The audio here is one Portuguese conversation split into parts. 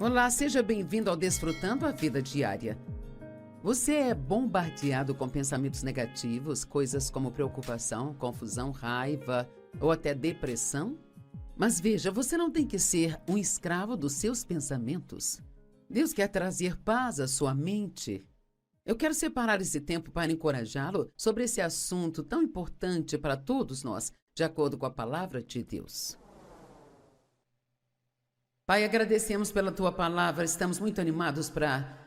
Olá, seja bem-vindo ao Desfrutando a Vida Diária. Você é bombardeado com pensamentos negativos, coisas como preocupação, confusão, raiva ou até depressão? Mas veja, você não tem que ser um escravo dos seus pensamentos. Deus quer trazer paz à sua mente. Eu quero separar esse tempo para encorajá-lo sobre esse assunto tão importante para todos nós, de acordo com a palavra de Deus. Pai, agradecemos pela Tua palavra, estamos muito animados para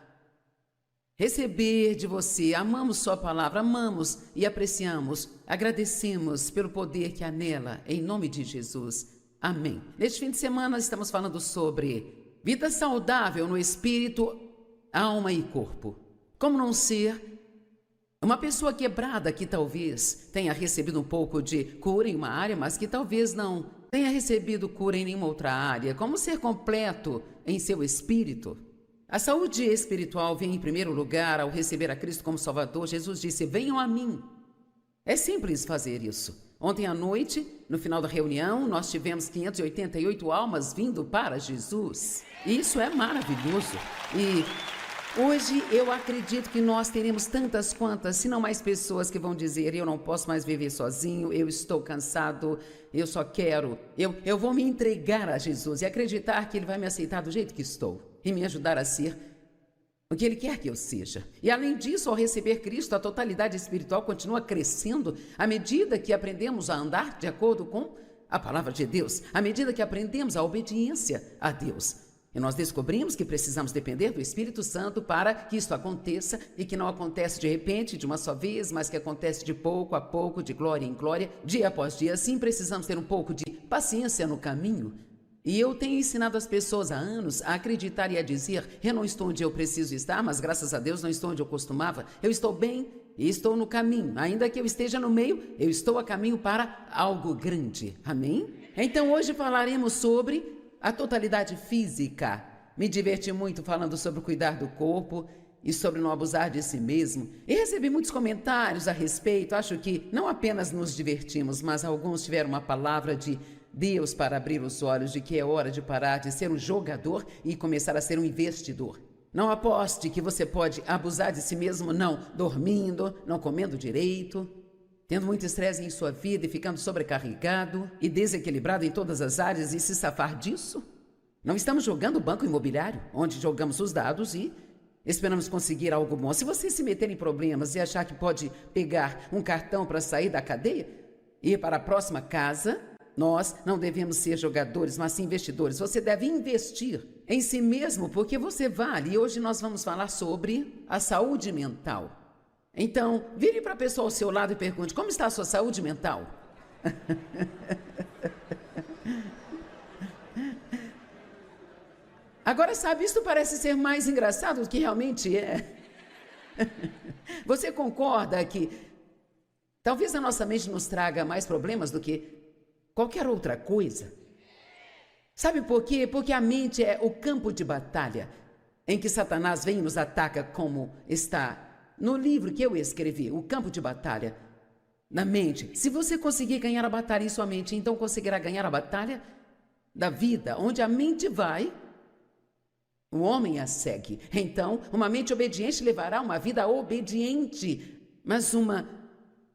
receber de Você. Amamos Sua palavra, amamos e apreciamos, agradecemos pelo poder que há nela, em nome de Jesus. Amém. Neste fim de semana estamos falando sobre vida saudável no espírito, alma e corpo. Como não ser uma pessoa quebrada que talvez tenha recebido um pouco de cura em uma área, mas que talvez não tenha recebido cura em nenhuma outra área. Como ser completo em seu espírito? A saúde espiritual vem em primeiro lugar ao receber a Cristo como Salvador. Jesus disse: venham a mim. É simples fazer isso. Ontem à noite, no final da reunião, nós tivemos 588 almas vindo para Jesus. E isso é maravilhoso. E hoje eu acredito que nós teremos tantas quantas, se não mais pessoas que vão dizer: eu não posso mais viver sozinho, eu estou cansado, eu só quero, eu vou me entregar a Jesus e acreditar que Ele vai me aceitar do jeito que estou e me ajudar a ser o que Ele quer que eu seja. E além disso, ao receber Cristo, a totalidade espiritual continua crescendo à medida que aprendemos a andar de acordo com a palavra de Deus, à medida que aprendemos a obediência a Deus. E nós descobrimos que precisamos depender do Espírito Santo para que isto aconteça e que não acontece de repente, de uma só vez, mas que acontece de pouco a pouco, de glória em glória, dia após dia. Assim, precisamos ter um pouco de paciência no caminho. E eu tenho ensinado as pessoas há anos a acreditar e a dizer: eu não estou onde eu preciso estar, mas graças a Deus não estou onde eu costumava. Eu estou bem e estou no caminho. Ainda que eu esteja no meio, eu estou a caminho para algo grande. Amém? Então hoje falaremos sobre a totalidade física. Me diverti muito falando sobre cuidar do corpo e sobre não abusar de si mesmo. E recebi muitos comentários a respeito. Acho que não apenas nos divertimos, mas alguns tiveram uma palavra de Deus para abrir os olhos de que é hora de parar de ser um jogador e começar a ser um investidor. Não aposte que você pode abusar de si mesmo, não dormindo, não comendo direito, tendo muito estresse em sua vida e ficando sobrecarregado e desequilibrado em todas as áreas e se safar disso? Não estamos jogando banco imobiliário, onde jogamos os dados e esperamos conseguir algo bom. Se você se meter em problemas e achar que pode pegar um cartão para sair da cadeia e ir para a próxima casa, nós não devemos ser jogadores, mas sim investidores. Você deve investir em si mesmo porque você vale. E hoje nós vamos falar sobre a saúde mental. Então, vire para a pessoa ao seu lado e pergunte: como está a sua saúde mental? Agora, sabe, isto parece ser mais engraçado do que realmente é. Você concorda que talvez a nossa mente nos traga mais problemas do que qualquer outra coisa? Sabe por quê? Porque a mente é o campo de batalha em que Satanás vem e nos ataca, como está no livro que eu escrevi, O Campo de Batalha, na mente. Se você conseguir ganhar a batalha em sua mente, então conseguirá ganhar a batalha da vida. Onde a mente vai, o homem a segue. Então, uma mente obediente levará uma vida obediente, mas uma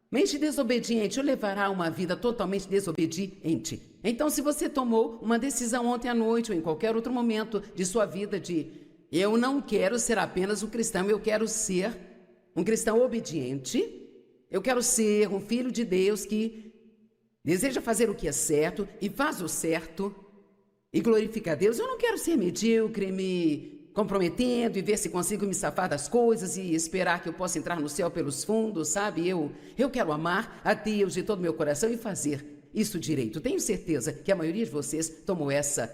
mente desobediente o levará a uma vida totalmente desobediente. Então, se você tomou uma decisão ontem à noite ou em qualquer outro momento de sua vida de: eu não quero ser apenas um cristão, eu quero ser um cristão obediente, eu quero ser um filho de Deus que deseja fazer o que é certo e faz o certo e glorifica a Deus. Eu não quero ser medíocre, me comprometendo e ver se consigo me safar das coisas e esperar que eu possa entrar no céu pelos fundos, sabe? Eu quero amar a Deus de todo o meu coração e fazer isso direito. Tenho certeza que a maioria de vocês tomou essa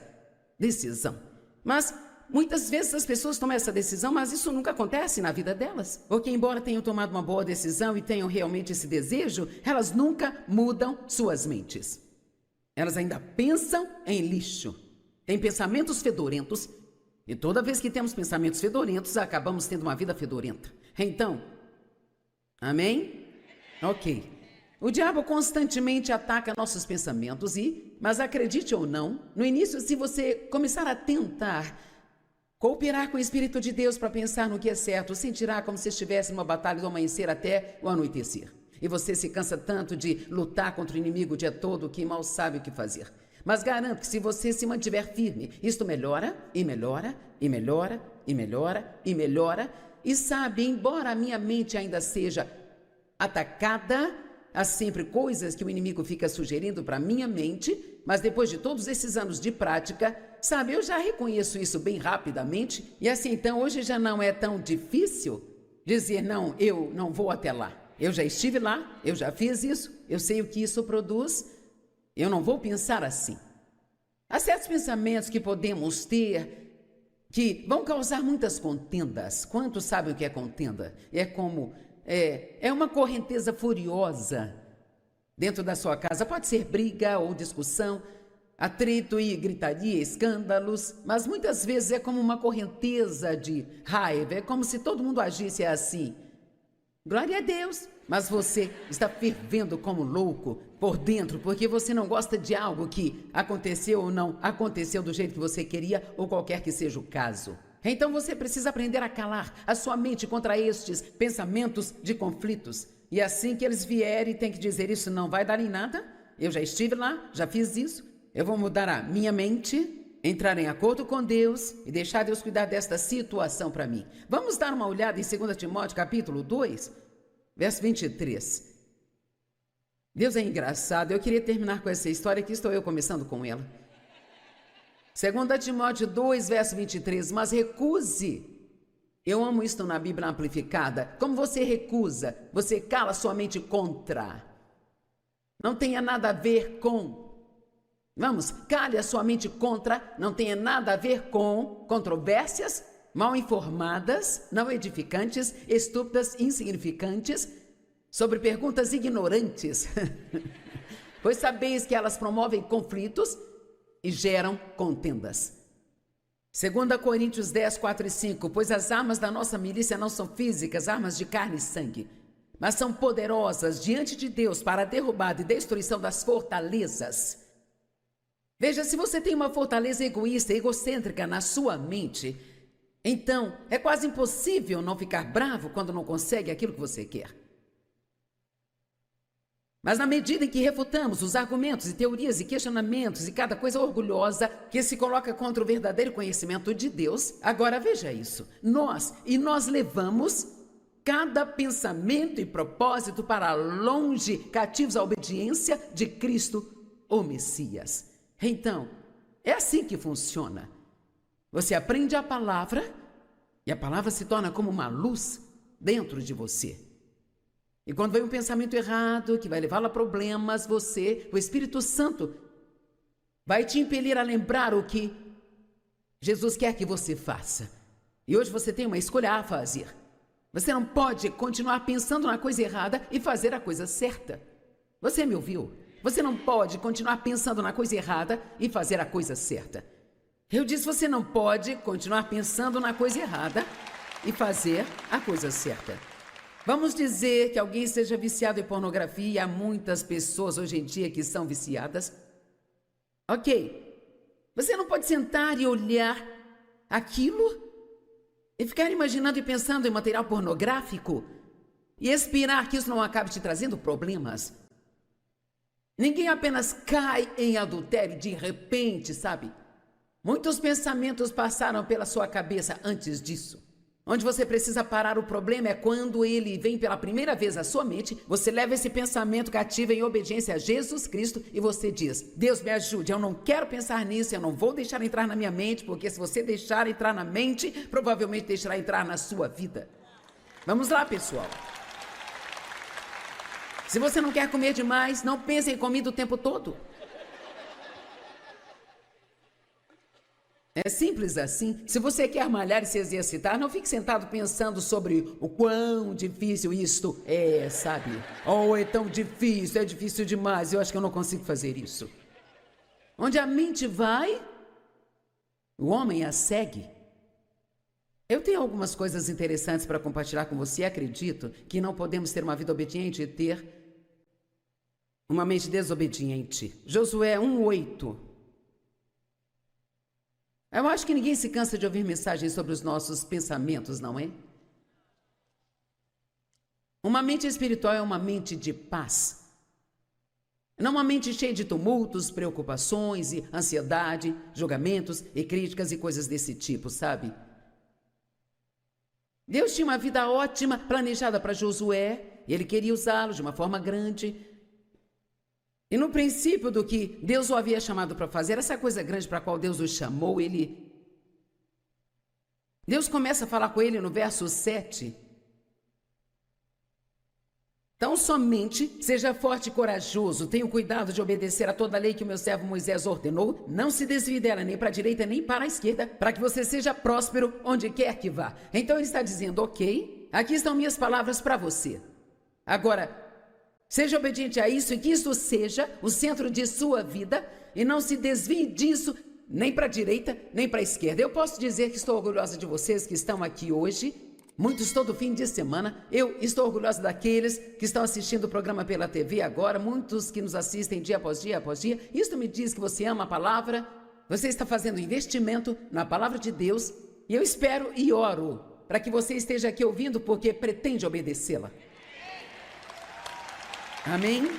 decisão. Mas muitas vezes as pessoas tomam essa decisão, mas isso nunca acontece na vida delas. Porque embora tenham tomado uma boa decisão e tenham realmente esse desejo, elas nunca mudam suas mentes. Elas ainda pensam em lixo. Têm pensamentos fedorentos. E toda vez que temos pensamentos fedorentos, acabamos tendo uma vida fedorenta. Então, amém? Ok. O diabo constantemente ataca nossos pensamentos mas acredite ou não, no início, se você começar a tentar Cooperar com o Espírito de Deus para pensar no que é certo, sentirá como se estivesse numa batalha do amanhecer até o anoitecer. E você se cansa tanto de lutar contra o inimigo o dia todo que mal sabe o que fazer. Mas garanto que se você se mantiver firme, isto melhora, e melhora, e melhora, e melhora, e melhora. E sabe, embora a minha mente ainda seja atacada, há sempre coisas que o inimigo fica sugerindo para minha mente, mas depois de todos esses anos de prática, sabe, eu já reconheço isso bem rapidamente, e assim então hoje já não é tão difícil dizer não, eu não vou até lá. Eu já estive lá, eu já fiz isso, eu sei o que isso produz, eu não vou pensar assim. Há certos pensamentos que podemos ter que vão causar muitas contendas. Quantos sabem o que é contenda? É uma correnteza furiosa dentro da sua casa. Pode ser briga ou discussão, atrito e gritaria, escândalos, mas muitas vezes é como uma correnteza de raiva, é como se todo mundo agisse assim. Glória a Deus, mas você está fervendo como louco por dentro, porque você não gosta de algo que aconteceu ou não aconteceu do jeito que você queria, ou qualquer que seja o caso. Então você precisa aprender a calar a sua mente contra estes pensamentos de conflitos. E assim que eles vierem, tem que dizer, isso não vai dar em nada, eu já estive lá, já fiz isso, eu vou mudar a minha mente, entrar em acordo com Deus e deixar Deus cuidar desta situação para mim. Vamos dar uma olhada em 2 Timóteo capítulo 2, verso 23. Deus é engraçado, eu queria terminar com essa história, que estou eu começando com ela. 2 Timóteo 2, verso 23, mas recuse. Eu amo isto na Bíblia amplificada. Como você recusa, você cala sua mente contra. Não tenha nada a ver com. Vamos, cale a sua mente contra, não tenha nada a ver com controvérsias mal informadas, não edificantes, estúpidas, insignificantes, sobre perguntas ignorantes. Pois sabeis que elas promovem conflitos e geram contendas. 2 Coríntios 10, 4 e 5, pois as armas da nossa milícia não são físicas, armas de carne e sangue, mas são poderosas diante de Deus para a derrubada e destruição das fortalezas. Veja, se você tem uma fortaleza egoísta, egocêntrica na sua mente, então é quase impossível não ficar bravo quando não consegue aquilo que você quer. Mas na medida em que refutamos os argumentos e teorias e questionamentos e cada coisa orgulhosa que se coloca contra o verdadeiro conhecimento de Deus, agora veja isso, nós levamos cada pensamento e propósito para longe, cativos à obediência de Cristo, o Messias. Então, é assim que funciona. Você aprende a palavra e a palavra se torna como uma luz dentro de você. E quando vem um pensamento errado, que vai levá-lo a problemas, o Espírito Santo, vai te impelir a lembrar o que Jesus quer que você faça. E hoje você tem uma escolha a fazer. Você não pode continuar pensando na coisa errada e fazer a coisa certa. Você me ouviu? Você não pode continuar pensando na coisa errada e fazer a coisa certa. Eu disse, você não pode continuar pensando na coisa errada e fazer a coisa certa. Vamos dizer que alguém seja viciado em pornografia, e há muitas pessoas hoje em dia que são viciadas. Ok, você não pode sentar e olhar aquilo e ficar imaginando e pensando em material pornográfico e esperar que isso não acabe te trazendo problemas. Ninguém apenas cai em adultério de repente, sabe? Muitos pensamentos passaram pela sua cabeça antes disso. Onde você precisa parar o problema é quando ele vem pela primeira vez à sua mente, você leva esse pensamento cativo em obediência a Jesus Cristo e você diz, Deus me ajude, eu não quero pensar nisso, eu não vou deixar entrar na minha mente, porque se você deixar entrar na mente, provavelmente deixará entrar na sua vida. Vamos lá, pessoal. Se você não quer comer demais, não pense em comida o tempo todo. É simples assim. Se você quer malhar e se exercitar, não fique sentado pensando sobre o quão difícil isto é, sabe? Oh, é tão difícil, é difícil demais, eu acho que eu não consigo fazer isso. Onde a mente vai, o homem a segue. Eu tenho algumas coisas interessantes para compartilhar com você. Acredito que não podemos ter uma vida obediente e ter uma mente desobediente. Josué 1:8. Eu acho que ninguém se cansa de ouvir mensagens sobre os nossos pensamentos, não é? Uma mente espiritual é uma mente de paz. Não uma mente cheia de tumultos, preocupações e ansiedade, julgamentos e críticas e coisas desse tipo, sabe? Deus tinha uma vida ótima planejada para Josué, e ele queria usá-lo de uma forma grande. E no princípio do que Deus o havia chamado para fazer, essa coisa grande para a qual Deus o chamou, Deus começa a falar com ele no verso 7. Então somente seja forte e corajoso, tenha o cuidado de obedecer a toda a lei que o meu servo Moisés ordenou, não se desvie dela nem para a direita nem para a esquerda, para que você seja próspero onde quer que vá. Então ele está dizendo, ok, aqui estão minhas palavras para você. Agora, seja obediente a isso e que isso seja o centro de sua vida e não se desvie disso nem para a direita nem para a esquerda. Eu posso dizer que estou orgulhosa de vocês que estão aqui hoje. Muitos todo fim de semana. Eu estou orgulhosa daqueles que estão assistindo o programa pela TV agora, muitos que nos assistem dia após dia após dia. Isso me diz que você ama a palavra, você está fazendo investimento na palavra de Deus, e eu espero e oro para que você esteja aqui ouvindo porque pretende obedecê-la. Amém?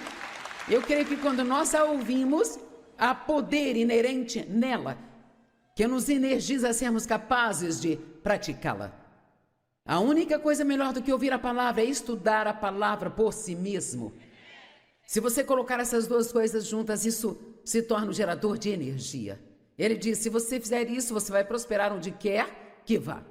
Eu creio que quando nós a ouvimos, há poder inerente nela, que nos energiza a sermos capazes de praticá-la. A única coisa melhor do que ouvir a palavra é estudar a palavra por si mesmo. Se você colocar essas duas coisas juntas, isso se torna um gerador de energia. Ele diz, se você fizer isso, você vai prosperar onde quer que vá.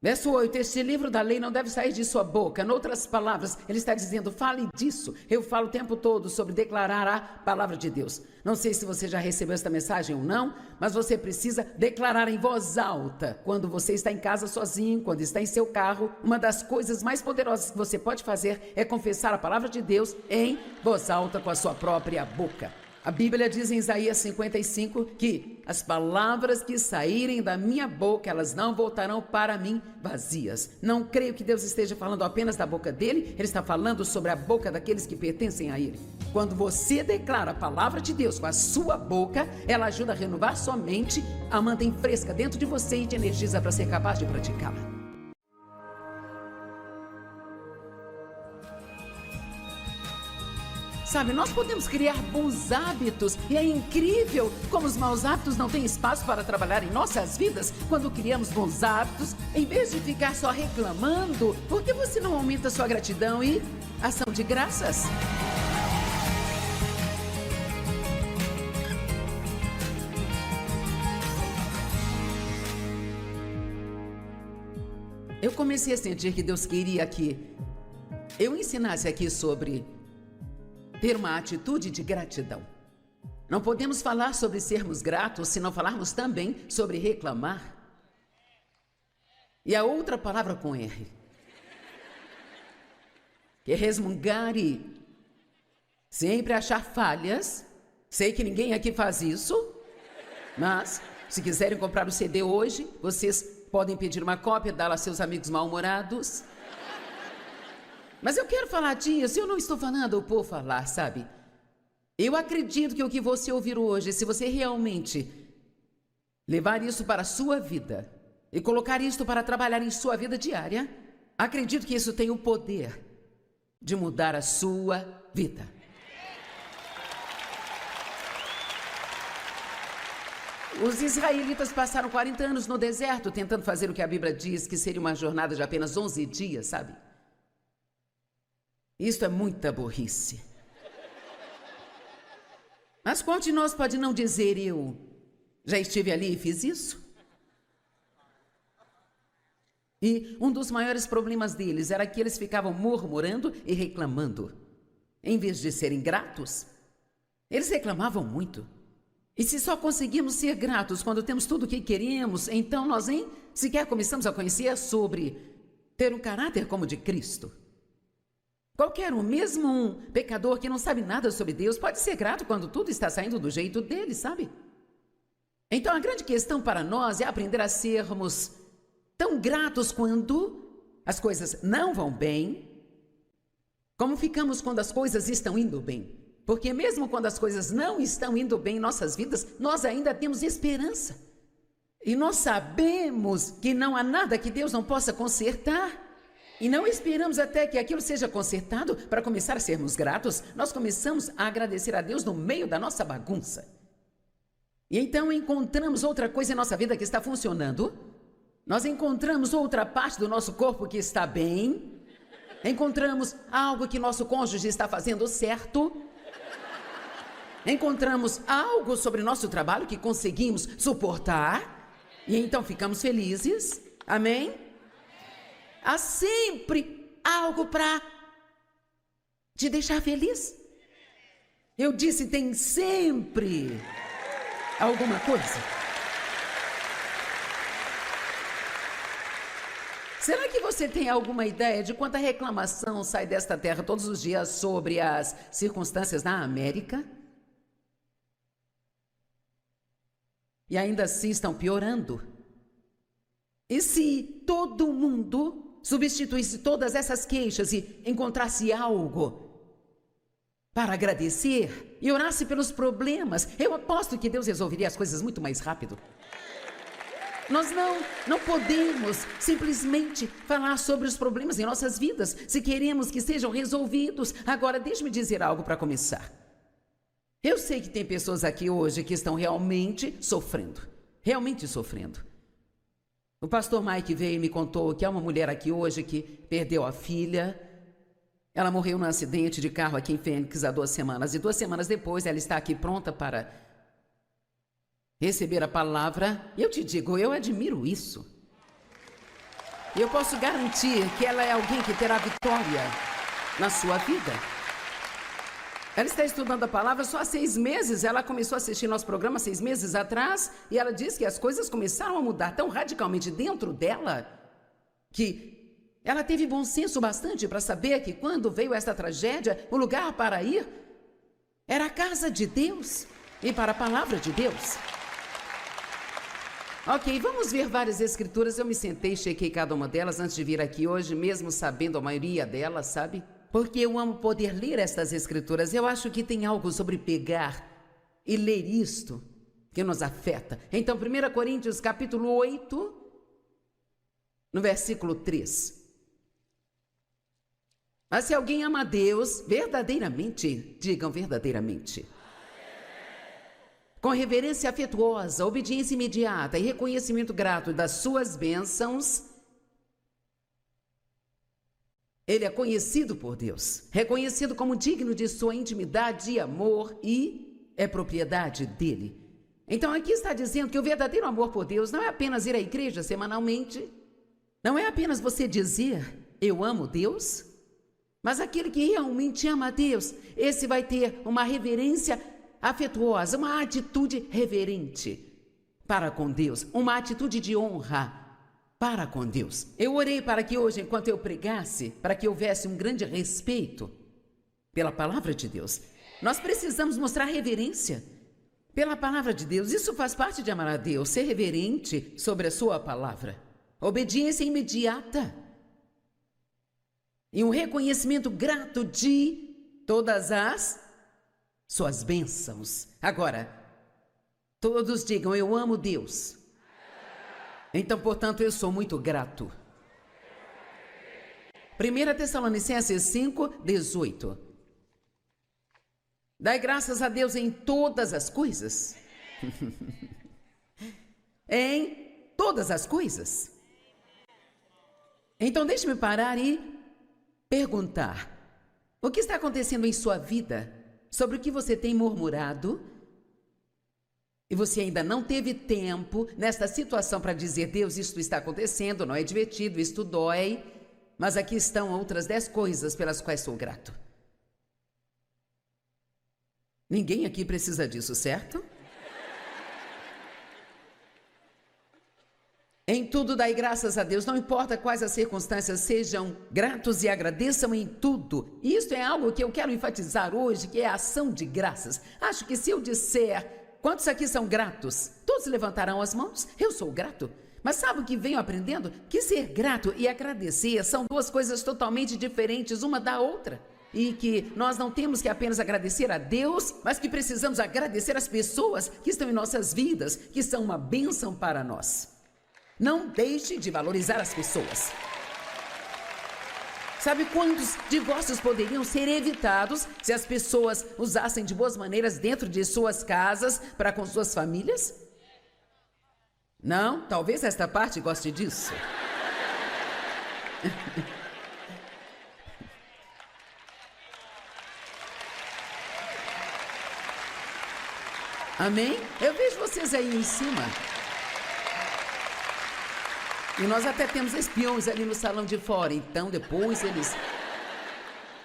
Verso 8, este livro da lei não deve sair de sua boca. Em outras palavras, ele está dizendo, fale disso. Eu falo o tempo todo sobre declarar a palavra de Deus. Não sei se você já recebeu esta mensagem ou não, mas você precisa declarar em voz alta. Quando você está em casa sozinho, quando está em seu carro, uma das coisas mais poderosas que você pode fazer é confessar a palavra de Deus em voz alta com a sua própria boca. A Bíblia diz em Isaías 55 que as palavras que saírem da minha boca, elas não voltarão para mim vazias. Não creio que Deus esteja falando apenas da boca dele, ele está falando sobre a boca daqueles que pertencem a ele. Quando você declara a palavra de Deus com a sua boca, ela ajuda a renovar sua mente, a mantém fresca dentro de você e te energiza para ser capaz de praticá-la. Sabe, nós podemos criar bons hábitos e é incrível como os maus hábitos não têm espaço para trabalhar em nossas vidas. Quando criamos bons hábitos, em vez de ficar só reclamando, por que você não aumenta sua gratidão e ação de graças? Eu comecei a sentir que Deus queria que eu ensinasse aqui sobre ter uma atitude de gratidão. Não podemos falar sobre sermos gratos se não falarmos também sobre reclamar. E a outra palavra com R, que é resmungar e sempre achar falhas. Sei que ninguém aqui faz isso, mas se quiserem comprar o CD hoje, vocês podem pedir uma cópia e dá-la a seus amigos mal-humorados. Mas eu quero falar disso, eu não estou falando por falar, sabe? Eu acredito que o que você ouvir hoje, se você realmente levar isso para a sua vida e colocar isso para trabalhar em sua vida diária, acredito que isso tem o poder de mudar a sua vida. Os israelitas passaram 40 anos no deserto tentando fazer o que a Bíblia diz que seria uma jornada de apenas 11 dias, sabe? Isso é muita burrice. Mas qual de nós pode não dizer, eu já estive ali e fiz isso? E um dos maiores problemas deles era que eles ficavam murmurando e reclamando. Em vez de serem gratos, eles reclamavam muito. E se só conseguimos ser gratos quando temos tudo o que queremos, então nós nem sequer começamos a conhecer sobre ter um caráter como o de Cristo. Qualquer um, mesmo um pecador que não sabe nada sobre Deus, pode ser grato quando tudo está saindo do jeito dele, sabe? Então a grande questão para nós é aprender a sermos tão gratos quando as coisas não vão bem, como ficamos quando as coisas estão indo bem. Porque mesmo quando as coisas não estão indo bem em nossas vidas, nós ainda temos esperança. E nós sabemos que não há nada que Deus não possa consertar. E não esperamos até que aquilo seja consertado para começar a sermos gratos. Nós começamos a agradecer a Deus no meio da nossa bagunça. E então encontramos outra coisa em nossa vida que está funcionando. Nós encontramos outra parte do nosso corpo que está bem. Encontramos algo que nosso cônjuge está fazendo certo. Encontramos algo sobre nosso trabalho que conseguimos suportar. E então ficamos felizes. Amém? Há sempre algo para te deixar feliz. Eu disse, tem sempre alguma coisa. Será que você tem alguma ideia de quanta reclamação sai desta terra todos os dias sobre as circunstâncias na América? E ainda assim estão piorando. E se todo mundo substituísse todas essas queixas e encontrasse algo para agradecer e orasse pelos problemas, eu aposto que Deus resolveria as coisas muito mais rápido. Nós não podemos simplesmente falar sobre os problemas em nossas vidas se queremos que sejam resolvidos. Agora, deixe-me dizer algo para começar. Eu sei que tem pessoas aqui hoje que estão realmente sofrendo. O pastor Mike veio e me contou que há uma mulher aqui hoje que perdeu a filha. Ela morreu num acidente de carro aqui em Fênix há 2 semanas. E 2 semanas depois ela está aqui pronta para receber a palavra. E eu te digo, eu admiro isso. E eu posso garantir que ela é alguém que terá vitória na sua vida. Ela está estudando a palavra só há 6 meses. Ela começou a assistir nosso programa 6 meses atrás. E ela diz que as coisas começaram a mudar tão radicalmente dentro dela que ela teve bom senso bastante para saber que quando veio esta tragédia, o lugar para ir era a casa de Deus e para a palavra de Deus. Ok, vamos ver várias escrituras. Eu me sentei e chequei cada uma delas antes de vir aqui hoje, mesmo sabendo a maioria delas, sabe? Porque eu amo poder ler estas escrituras. Eu acho que tem algo sobre pegar e ler isto que nos afeta. Então, 1 Coríntios capítulo 8, no versículo 3. Mas se alguém ama a Deus verdadeiramente, digam verdadeiramente, com reverência afetuosa, obediência imediata e reconhecimento grato das suas bênçãos, ele é conhecido por Deus, reconhecido como digno de sua intimidade e amor e é propriedade dele. Então aqui está dizendo que o verdadeiro amor por Deus não é apenas ir à igreja semanalmente, não é apenas você dizer, eu amo Deus, mas aquele que realmente ama a Deus, esse vai ter uma reverência afetuosa, uma atitude reverente para com Deus, uma atitude de honra para com Deus. Eu orei para que hoje, enquanto eu pregasse, para que houvesse um grande respeito pela palavra de Deus. Nós precisamos mostrar reverência pela palavra de Deus. Isso faz parte de amar a Deus, ser reverente sobre a sua palavra. Obediência imediata e um reconhecimento grato de todas as suas bênçãos. Agora, todos digam, eu amo Deus. Então, portanto, eu sou muito grato. 1 Tessalonicenses 5, 18. Dai graças a Deus em todas as coisas. Em todas as coisas. Então, deixe-me parar e perguntar. O que está acontecendo em sua vida? Sobre o que você tem murmurado? E você ainda não teve tempo nesta situação para dizer, Deus, isto está acontecendo, não é divertido, isto dói, mas aqui estão outras 10 coisas pelas quais sou grato. Ninguém aqui precisa disso, certo? Em tudo dai graças a Deus, não importa quais as circunstâncias, sejam gratos e agradeçam em tudo. E isso é algo que eu quero enfatizar hoje, que é a ação de graças. Acho que se eu disser, quantos aqui são gratos? Todos levantarão as mãos, eu sou grato. Mas sabe o que venho aprendendo? Que ser grato e agradecer são 2 coisas totalmente diferentes uma da outra. e que nós não temos que apenas agradecer a Deus, mas que precisamos agradecer as pessoas que estão em nossas vidas, que são uma bênção para nós. Não deixe de valorizar as pessoas. Sabe quantos divórcios poderiam ser evitados se as pessoas usassem de boas maneiras dentro de suas casas para com suas famílias? Não? Talvez esta parte goste disso. Amém? Eu vejo vocês aí em cima. E nós até temos espiões ali no salão de fora. Então depois eles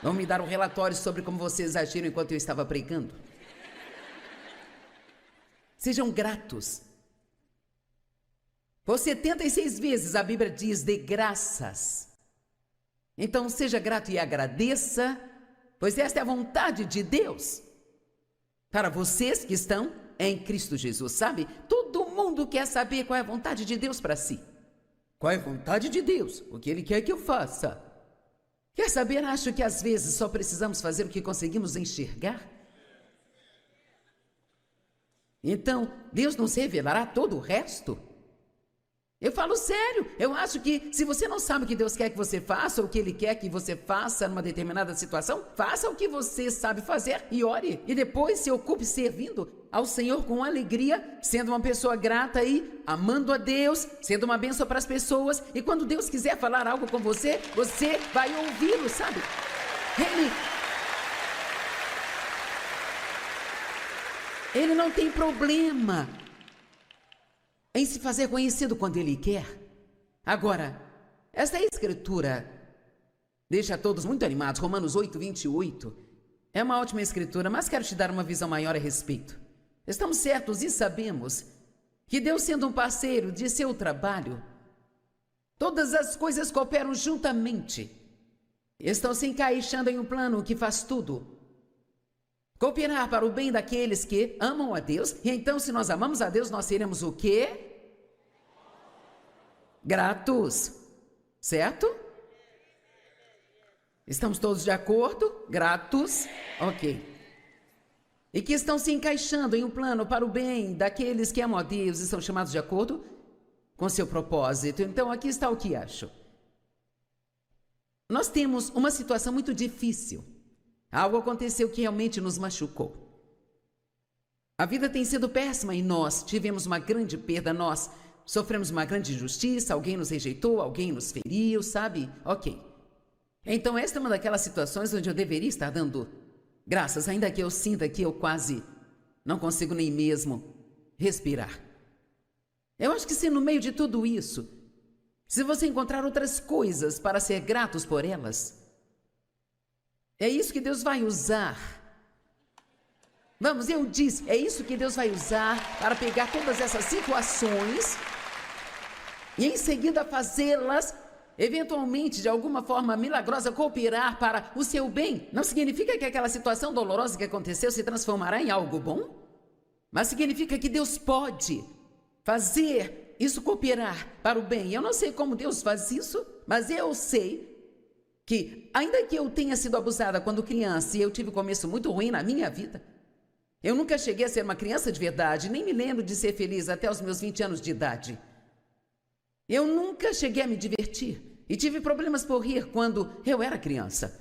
vão me dar um relatório sobre como vocês agiram enquanto eu estava pregando. Sejam gratos. Por 76 vezes a Bíblia diz de graças. Então seja grato e agradeça, pois esta é a vontade de Deus para vocês que estão em Cristo Jesus, sabe? Todo mundo quer saber qual é a vontade de Deus para si. Qual é a vontade de Deus? O que Ele quer que eu faça? Quer saber? Acho que às vezes só precisamos fazer o que conseguimos enxergar. Então, Deus nos revelará todo o resto? Eu falo sério, eu acho que se você não sabe o que Deus quer que você faça, ou o que Ele quer que você faça numa determinada situação, faça o que você sabe fazer e ore. E depois se ocupe servindo ao Senhor com alegria, sendo uma pessoa grata e amando a Deus, sendo uma bênção para as pessoas. E quando Deus quiser falar algo com você, você vai ouvi-lo, sabe? Ele não tem problema em se fazer conhecido quando Ele quer. Agora, esta escritura deixa todos muito animados. Romanos 8:28 é uma ótima escritura, mas quero te dar uma visão maior a respeito. Estamos certos e sabemos que Deus, sendo um parceiro de seu trabalho, todas as coisas cooperam juntamente, estão se encaixando em um plano que faz tudo cooperar para o bem daqueles que amam a Deus. E então, se nós amamos a Deus, nós seremos o quê? Gratos, certo? Estamos todos de acordo? Gratos? Ok. E que estão se encaixando em um plano para o bem daqueles que amam a Deus e são chamados de acordo com seu propósito. Então, aqui está o que acho. Nós temos uma situação muito difícil. Algo aconteceu que realmente nos machucou. A vida tem sido péssima e nós tivemos uma grande perda, nós sofremos uma grande injustiça, alguém nos rejeitou, alguém nos feriu, sabe? Ok. Então esta é uma daquelas situações onde eu deveria estar dando graças, ainda que eu sinta que eu quase não consigo nem mesmo respirar. Eu acho que se no meio de tudo isso, se você encontrar outras coisas para ser gratos por elas, é isso que Deus vai usar. Vamos, eu disse, é isso que Deus vai usar para pegar todas essas situações e em seguida fazê-las, eventualmente, de alguma forma milagrosa, cooperar para o seu bem. Não significa que aquela situação dolorosa que aconteceu se transformará em algo bom, mas significa que Deus pode fazer isso cooperar para o bem. Eu não sei como Deus faz isso, mas eu sei que, ainda que eu tenha sido abusada quando criança e eu tive um começo muito ruim na minha vida, eu nunca cheguei a ser uma criança de verdade, nem me lembro de ser feliz até os meus 20 anos de idade. Eu nunca cheguei a me divertir e tive problemas por rir quando eu era criança.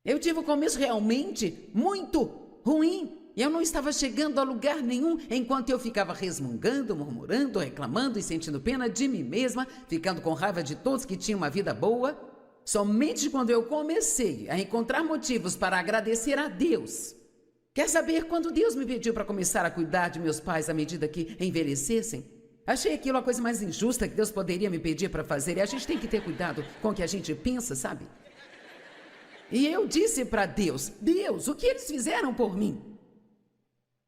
Eu tive um começo realmente muito ruim e eu não estava chegando a lugar nenhum enquanto eu ficava resmungando, murmurando, reclamando e sentindo pena de mim mesma, ficando com raiva de todos que tinham uma vida boa. Somente quando eu comecei a encontrar motivos para agradecer a Deus. Quer saber, quando Deus me pediu para começar a cuidar de meus pais à medida que envelhecessem, achei aquilo a coisa mais injusta que Deus poderia me pedir para fazer. E a gente tem que ter cuidado com o que a gente pensa, sabe? E eu disse para Deus, Deus, o que eles fizeram por mim?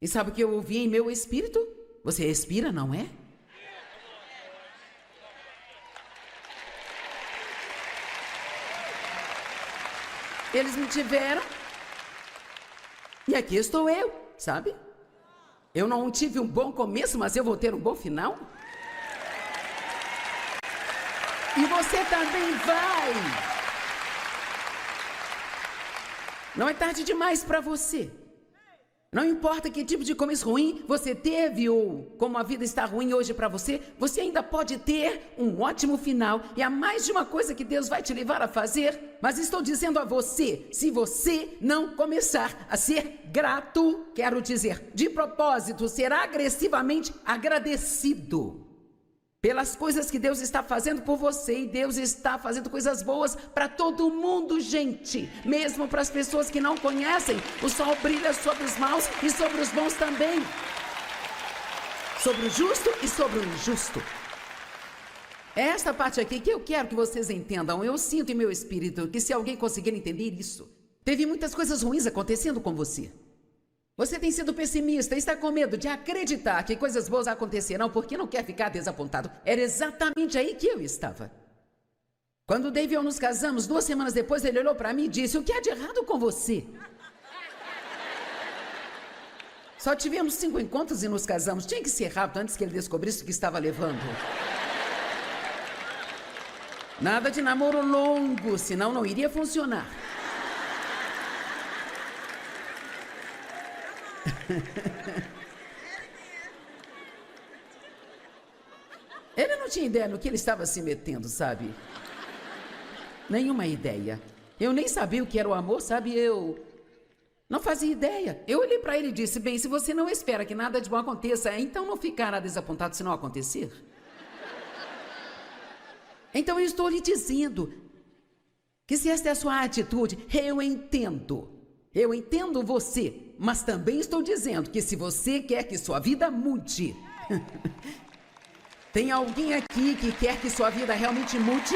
E sabe o que eu ouvi em meu espírito? Você respira, não é? Eles me tiveram e aqui estou eu, sabe? Eu não tive um bom começo, mas eu vou ter um bom final. E você também vai. Não é tarde demais para você. Não importa que tipo de começo ruim você teve ou como a vida está ruim hoje para você, você ainda pode ter um ótimo final e há mais de uma coisa que Deus vai te levar a fazer. Mas estou dizendo a você, se você não começar a ser grato, quero dizer, de propósito, ser agressivamente agradecido pelas coisas que Deus está fazendo por você, e Deus está fazendo coisas boas para todo mundo, gente. Mesmo para as pessoas que não conhecem, o sol brilha sobre os maus e sobre os bons também. Sobre o justo e sobre o injusto. É esta parte aqui que eu quero que vocês entendam. Eu sinto em meu espírito que se alguém conseguir entender isso, teve muitas coisas ruins acontecendo com você. Você tem sido pessimista, está com medo de acreditar que coisas boas acontecerão porque não quer ficar desapontado. Era exatamente aí que eu estava. Quando o Dave e eu nos casamos, 2 semanas depois ele olhou para mim e disse: o que há de errado com você? Só tivemos 5 encontros e nos casamos. Tinha que ser rápido antes que ele descobrisse o que estava levando. Nada de namoro longo, senão não iria funcionar. Ele não tinha ideia no que ele estava se metendo, sabe? Nenhuma ideia. Eu nem sabia o que era o amor, sabe? Eu não fazia ideia. Eu olhei para ele e disse: bem, se você não espera que nada de bom aconteça, então não ficará desapontado se não acontecer. Então eu estou lhe dizendo que se esta é a sua atitude, eu entendo. Eu entendo você, mas também estou dizendo que se você quer que sua vida mude, tem alguém aqui que quer que sua vida realmente mude?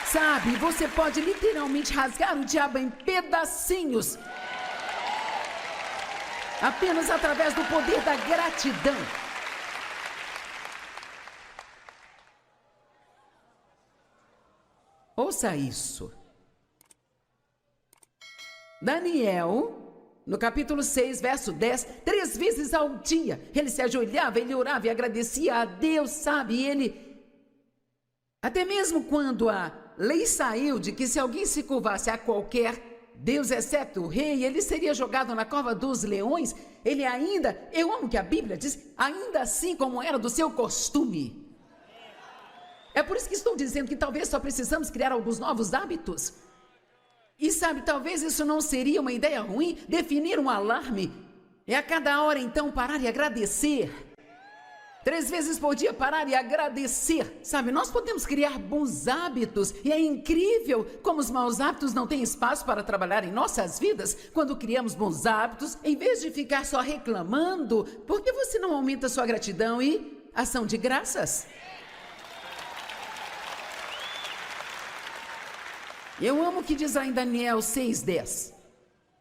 Sabe, você pode literalmente rasgar o diabo em pedacinhos, apenas através do poder da gratidão. Ouça isso. Daniel, no capítulo 6, verso 10, 3 vezes ao dia, ele se ajoelhava, ele orava e agradecia a Deus, sabe? E ele, até mesmo quando a lei saiu de que se alguém se curvasse a qualquer Deus, exceto o rei, ele seria jogado na cova dos leões, ele ainda, eu amo que a Bíblia diz, ainda assim como era do seu costume. É por isso que estou dizendo que talvez só precisamos criar alguns novos hábitos. E sabe, talvez isso não seria uma ideia ruim, definir um alarme. E a cada hora, então, parar e agradecer. 3 vezes por dia, parar e agradecer. Sabe, nós podemos criar bons hábitos. E é incrível como os maus hábitos não têm espaço para trabalhar em nossas vidas. Quando criamos bons hábitos, em vez de ficar só reclamando, por que você não aumenta sua gratidão e ação de graças? Eu amo o que diz lá em Daniel 6:10.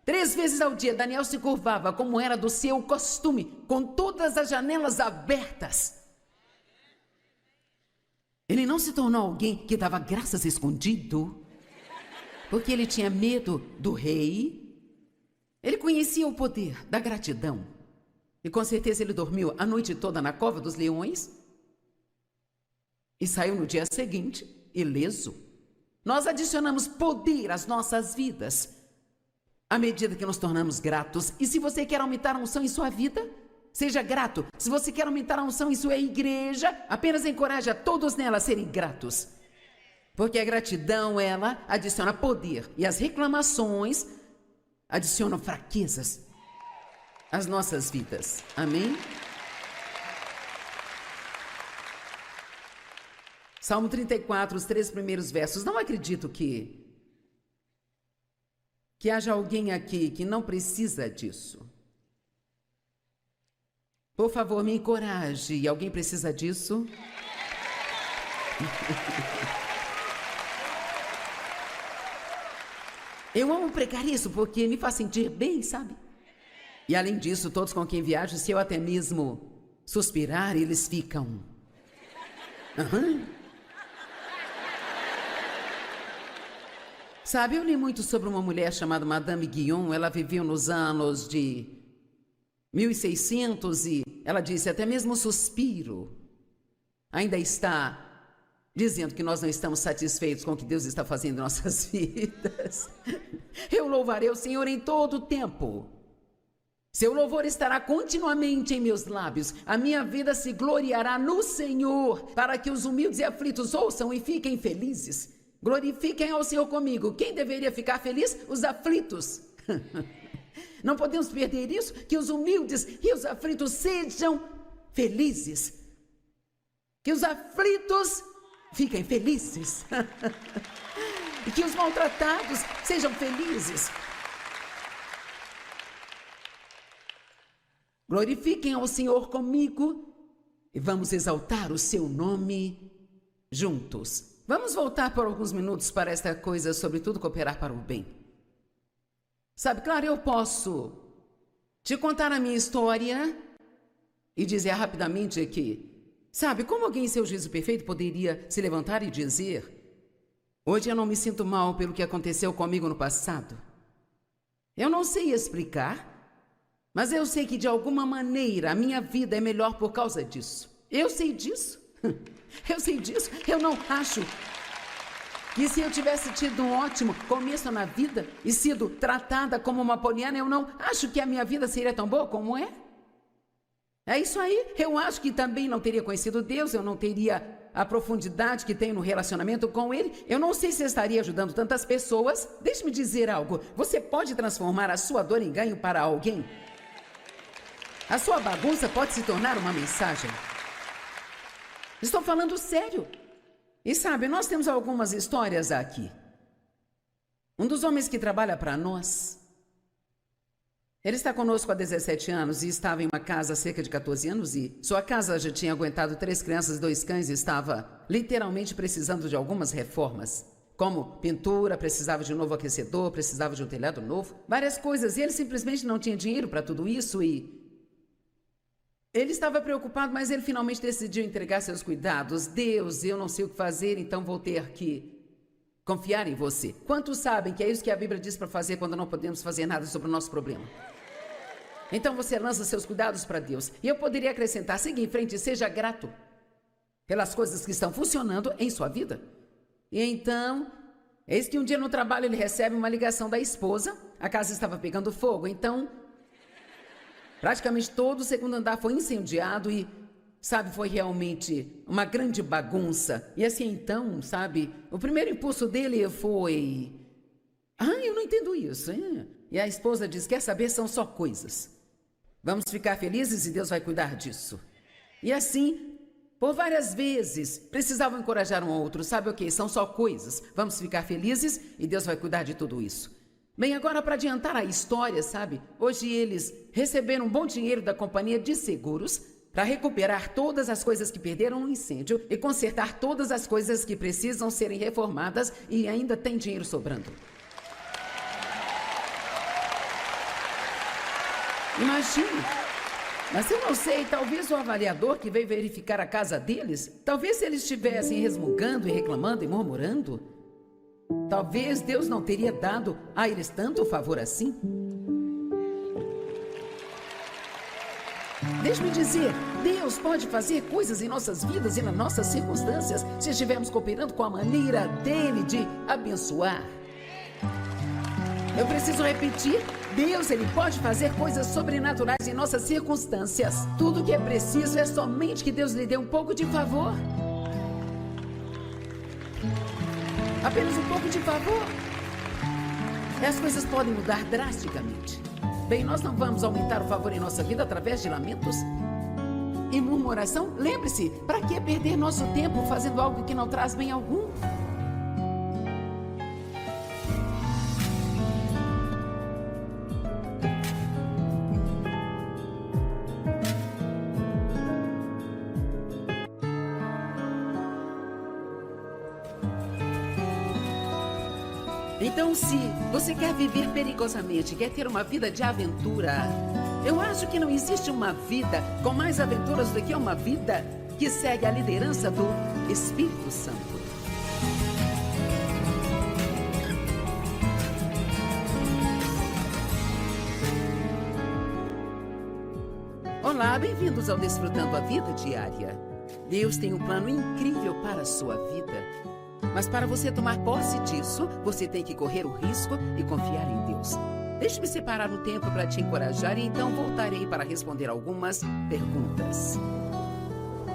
3 vezes ao dia, Daniel se curvava, como era do seu costume, com todas as janelas abertas. Ele não se tornou alguém que dava graças escondido, porque ele tinha medo do rei. Ele conhecia o poder da gratidão. E com certeza ele dormiu a noite toda na cova dos leões e saiu no dia seguinte, ileso. Nós adicionamos poder às nossas vidas à medida que nos tornamos gratos. E se você quer aumentar a unção em sua vida, seja grato. Se você quer aumentar a unção em sua igreja, apenas encoraje a todos nela a serem gratos. Porque a gratidão, ela adiciona poder. E as reclamações adicionam fraquezas às nossas vidas. Amém? Salmo 34, os 3 primeiros versos. Não acredito que haja alguém aqui que não precisa disso. Por favor, me encoraje. Alguém precisa disso? Eu amo pregar isso porque me faz sentir bem, sabe? E além disso, todos com quem viajo, se eu até mesmo suspirar, eles ficam... Sabe, eu li muito sobre uma mulher chamada Madame Guyon. Ela viveu nos anos de 1600 e ela disse, até mesmo o suspiro ainda está dizendo que nós não estamos satisfeitos com o que Deus está fazendo em nossas vidas. Eu louvarei o Senhor em todo o tempo. Seu louvor estará continuamente em meus lábios. A minha vida se gloriará no Senhor, para que os humildes e aflitos ouçam e fiquem felizes. Glorifiquem ao Senhor comigo. Quem deveria ficar feliz? Os aflitos. Não podemos perder isso, que os humildes e os aflitos sejam felizes. Que os aflitos fiquem felizes. E que os maltratados sejam felizes. Glorifiquem ao Senhor comigo e vamos exaltar o seu nome juntos. Vamos voltar por alguns minutos para esta coisa, sobretudo cooperar para o bem. Sabe, claro, eu posso te contar a minha história e dizer rapidamente que, sabe, como alguém em seu juízo perfeito poderia se levantar e dizer: hoje eu não me sinto mal pelo que aconteceu comigo no passado. Eu não sei explicar, mas eu sei que de alguma maneira a minha vida é melhor por causa disso. Eu sei disso. Eu sei disso. Eu não acho que se eu tivesse tido um ótimo começo na vida e sido tratada como uma poliana, eu não acho que a minha vida seria tão boa como é. É isso aí. Eu acho que também não teria conhecido Deus, eu não teria a profundidade que tenho no relacionamento com Ele. Eu não sei se estaria ajudando tantas pessoas. Deixe-me dizer algo. Você pode transformar a sua dor em ganho para alguém. A sua bagunça pode se tornar uma mensagem. Estou falando sério. E sabe, nós temos algumas histórias aqui. Um dos homens que trabalha para nós, ele está conosco há 17 anos e estava em uma casa há cerca de 14 anos e sua casa já tinha aguentado 3 crianças e 2 cães e estava literalmente precisando de algumas reformas. Como pintura, precisava de um novo aquecedor, precisava de um telhado novo, várias coisas. E ele simplesmente não tinha dinheiro para tudo isso e ele estava preocupado, mas ele finalmente decidiu entregar seus cuidados. Deus, eu não sei o que fazer, então vou ter que confiar em você. Quantos sabem que é isso que a Bíblia diz para fazer quando não podemos fazer nada sobre o nosso problema? Então você lança seus cuidados para Deus. E eu poderia acrescentar, siga em frente e seja grato pelas coisas que estão funcionando em sua vida. E então, eis que um dia no trabalho ele recebe uma ligação da esposa. A casa estava pegando fogo, então praticamente todo o segundo andar foi incendiado e, sabe, foi realmente uma grande bagunça. E assim, então, sabe, o primeiro impulso dele foi: eu não entendo isso, hein? E a esposa diz: quer saber, são só coisas. Vamos ficar felizes e Deus vai cuidar disso. E assim, por várias vezes, precisavam encorajar um ao outro. Sabe o que? São só coisas. Vamos ficar felizes e Deus vai cuidar de tudo isso. Bem, agora para adiantar a história, sabe? Hoje eles receberam um bom dinheiro da companhia de seguros para recuperar todas as coisas que perderam no incêndio e consertar todas as coisas que precisam serem reformadas e ainda tem dinheiro sobrando. Imagine. Mas eu não sei, talvez o avaliador que veio verificar a casa deles, talvez se eles estivessem resmungando e reclamando e murmurando, talvez Deus não teria dado a eles tanto favor assim. Deixe-me dizer, Deus pode fazer coisas em nossas vidas e nas nossas circunstâncias se estivermos cooperando com a maneira dele de abençoar. Eu preciso repetir, Deus, ele pode fazer coisas sobrenaturais em nossas circunstâncias. Tudo o que é preciso é somente que Deus lhe dê um pouco de favor. Apenas um pouco de favor. E as coisas podem mudar drasticamente. Bem, nós não vamos aumentar o favor em nossa vida através de lamentos e murmuração. Lembre-se, para que perder nosso tempo fazendo algo que não traz bem algum? Então, se você quer viver perigosamente, quer ter uma vida de aventura, eu acho que não existe uma vida com mais aventuras do que uma vida que segue a liderança do Espírito Santo. Olá, bem-vindos ao Desfrutando a Vida Diária. Deus tem um plano incrível para a sua vida. Mas para você tomar posse disso, você tem que correr o risco e confiar em Deus. Deixe-me separar um tempo para te encorajar e então voltarei para responder algumas perguntas.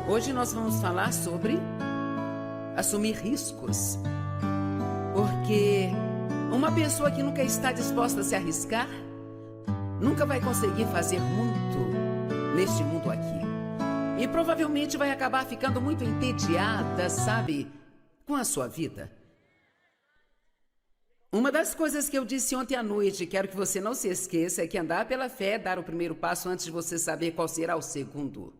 Hoje nós vamos falar sobre assumir riscos. Porque uma pessoa que nunca está disposta a se arriscar, nunca vai conseguir fazer muito neste mundo aqui. E provavelmente vai acabar ficando muito entediada, sabe, com a sua vida. Uma das coisas que eu disse ontem à noite, quero que você não se esqueça, é que andar pela fé é dar o primeiro passo antes de você saber qual será o segundo.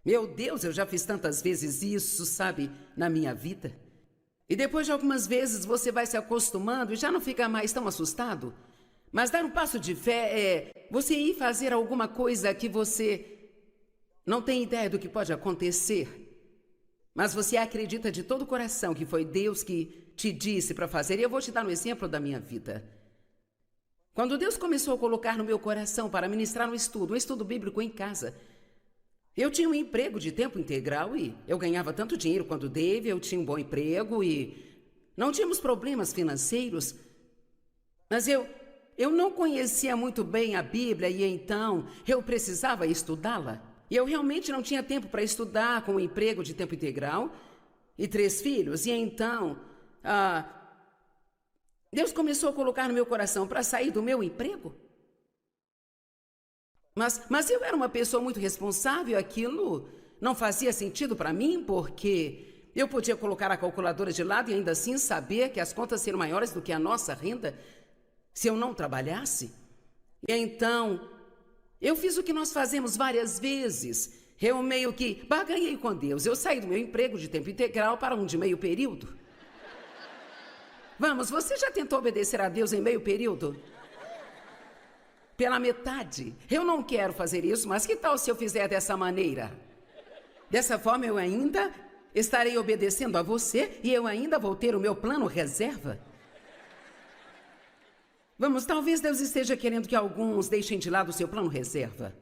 Meu Deus, eu já fiz tantas vezes isso, sabe, na minha vida. E depois de algumas vezes você vai se acostumando e já não fica mais tão assustado. Mas dar um passo de fé é você ir fazer alguma coisa que você não tem ideia do que pode acontecer. Mas você acredita de todo o coração que foi Deus que te disse para fazer. E eu vou te dar um exemplo da minha vida. Quando Deus começou a colocar no meu coração para ministrar um estudo bíblico em casa, eu tinha um emprego de tempo integral e eu ganhava tanto dinheiro quanto Dave, eu tinha um bom emprego e não tínhamos problemas financeiros. Mas eu não conhecia muito bem a Bíblia e então eu precisava estudá-la. E eu realmente não tinha tempo para estudar com um emprego de tempo integral e 3 filhos. E então, Deus começou a colocar no meu coração para sair do meu emprego. Mas eu era uma pessoa muito responsável, aquilo não fazia sentido para mim, porque eu podia colocar a calculadora de lado e ainda assim saber que as contas seriam maiores do que a nossa renda se eu não trabalhasse. E então, eu fiz o que nós fazemos várias vezes. Eu meio que barganhei com Deus. Eu saí do meu emprego de tempo integral para um de meio período. Vamos, você já tentou obedecer a Deus em meio período? Pela metade. Eu não quero fazer isso, mas que tal se eu fizer dessa maneira? Dessa forma eu ainda estarei obedecendo a você e eu ainda vou ter o meu plano reserva. Vamos, talvez Deus esteja querendo que alguns deixem de lado o seu plano reserva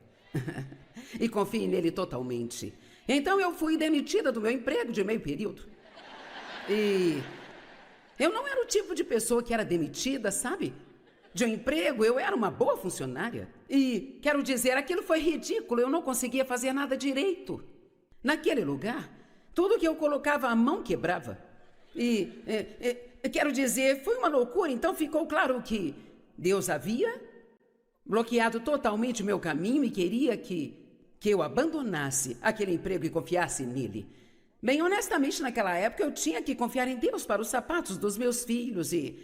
e confiem nele totalmente. Então eu fui demitida do meu emprego de meio período. E eu não era o tipo de pessoa que era demitida, sabe? De um emprego, eu era uma boa funcionária. E, quero dizer, aquilo foi ridículo, eu não conseguia fazer nada direito. Naquele lugar, tudo que eu colocava a mão quebrava. E, quero dizer, foi uma loucura, então ficou claro que Deus havia bloqueado totalmente o meu caminho e queria que eu abandonasse aquele emprego e confiasse nele. Bem, honestamente, naquela época eu tinha que confiar em Deus para os sapatos dos meus filhos e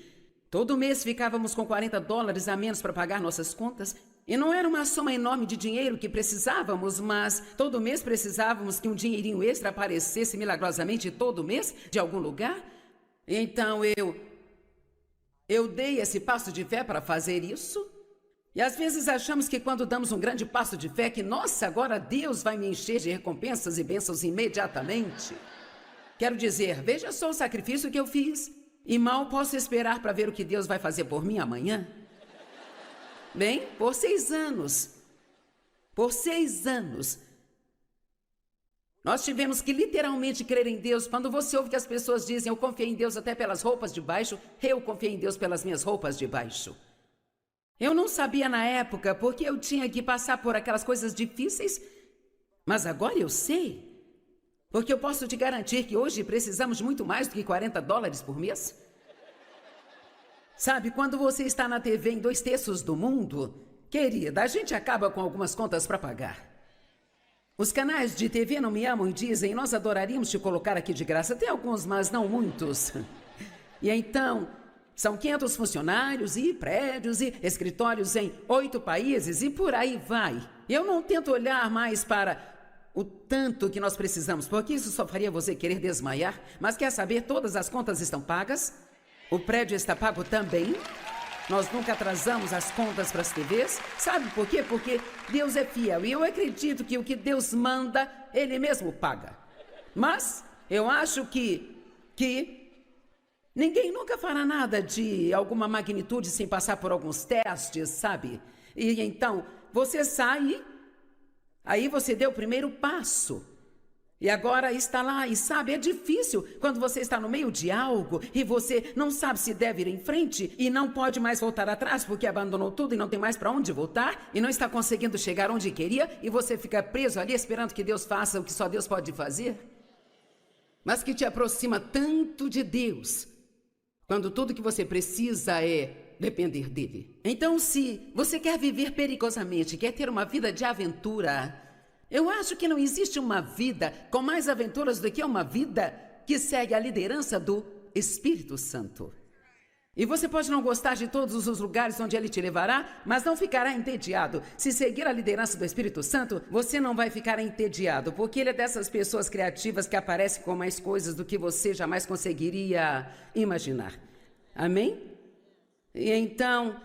todo mês ficávamos com $40 a menos para pagar nossas contas. E não era uma soma enorme de dinheiro que precisávamos, mas todo mês precisávamos que um dinheirinho extra aparecesse milagrosamente todo mês de algum lugar. Então eu dei esse passo de fé para fazer isso. E às vezes achamos que quando damos um grande passo de fé, que nossa, agora Deus vai me encher de recompensas e bênçãos imediatamente. Quero dizer, veja só o sacrifício que eu fiz. E mal posso esperar para ver o que Deus vai fazer por mim amanhã. Bem, por 6 anos, nós tivemos que literalmente crer em Deus. Quando você ouve que as pessoas dizem, eu confiei em Deus até pelas roupas de baixo, eu confiei em Deus pelas minhas roupas de baixo. Eu não sabia na época porque eu tinha que passar por aquelas coisas difíceis, mas agora eu sei. Porque eu posso te garantir que hoje precisamos de muito mais do que $40 por mês. Sabe, quando você está na TV em 2/3 do mundo, querida, a gente acaba com algumas contas para pagar. Os canais de TV não me amam e dizem, nós adoraríamos te colocar aqui de graça. Tem alguns, mas não muitos. E então, são 500 funcionários e prédios e escritórios em 8 países e por aí vai. Eu não tento olhar mais para o tanto que nós precisamos, porque isso só faria você querer desmaiar. Mas quer saber, todas as contas estão pagas, o prédio está pago também, nós nunca atrasamos as contas para as TVs. Sabe por quê? Porque Deus é fiel e eu acredito que o que Deus manda, Ele mesmo paga. Mas eu acho que ninguém nunca fará nada de alguma magnitude sem passar por alguns testes, sabe? E então, você sai, aí você deu o primeiro passo. E agora está lá, e sabe, é difícil quando você está no meio de algo e você não sabe se deve ir em frente e não pode mais voltar atrás porque abandonou tudo e não tem mais para onde voltar e não está conseguindo chegar onde queria e você fica preso ali esperando que Deus faça o que só Deus pode fazer. Mas que te aproxima tanto de Deus, quando tudo que você precisa é depender dele. Então, se você quer viver perigosamente, quer ter uma vida de aventura, eu acho que não existe uma vida com mais aventuras do que uma vida que segue a liderança do Espírito Santo. E você pode não gostar de todos os lugares onde ele te levará, mas não ficará entediado. Se seguir a liderança do Espírito Santo, você não vai ficar entediado, porque ele é dessas pessoas criativas que aparecem com mais coisas do que você jamais conseguiria imaginar. Amém? E então,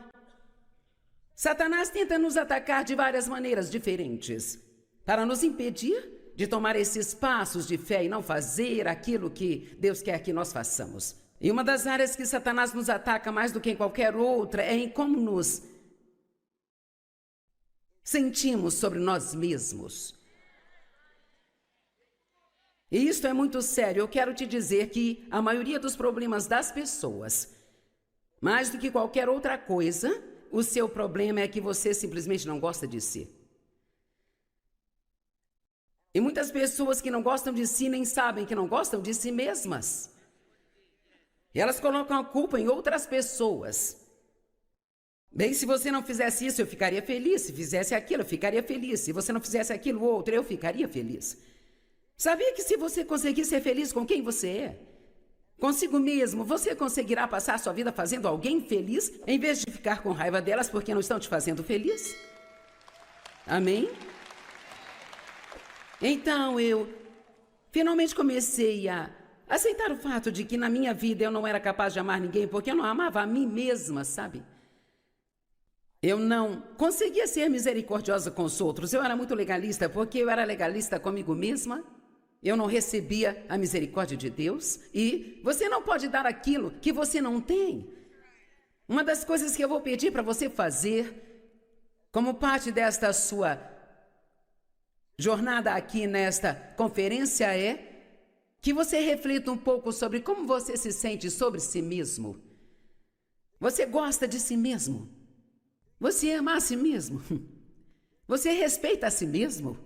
Satanás tenta nos atacar de várias maneiras diferentes, para nos impedir de tomar esses passos de fé e não fazer aquilo que Deus quer que nós façamos. E uma das áreas que Satanás nos ataca mais do que em qualquer outra é em como nos sentimos sobre nós mesmos. E isto é muito sério. Eu quero te dizer que a maioria dos problemas das pessoas, mais do que qualquer outra coisa, o seu problema é que você simplesmente não gosta de si. E muitas pessoas que não gostam de si nem sabem que não gostam de si mesmas. E elas colocam a culpa em outras pessoas. Bem, se você não fizesse isso, eu ficaria feliz. Se fizesse aquilo, eu ficaria feliz. Se você não fizesse aquilo outro, eu ficaria feliz. Sabia que se você conseguir ser feliz com quem você é, consigo mesmo, você conseguirá passar a sua vida fazendo alguém feliz, em vez de ficar com raiva delas porque não estão te fazendo feliz? Amém? Então eu finalmente comecei a aceitar o fato de que na minha vida eu não era capaz de amar ninguém porque eu não amava a mim mesma, sabe? Eu não conseguia ser misericordiosa com os outros. Eu era muito legalista porque eu era legalista comigo mesma. Eu não recebia a misericórdia de Deus. E você não pode dar aquilo que você não tem. Uma das coisas que eu vou pedir para você fazer, como parte desta sua jornada aqui nesta conferência, é que você reflita um pouco sobre como você se sente sobre si mesmo. Você gosta de si mesmo? Você ama a si mesmo? Você respeita a si mesmo?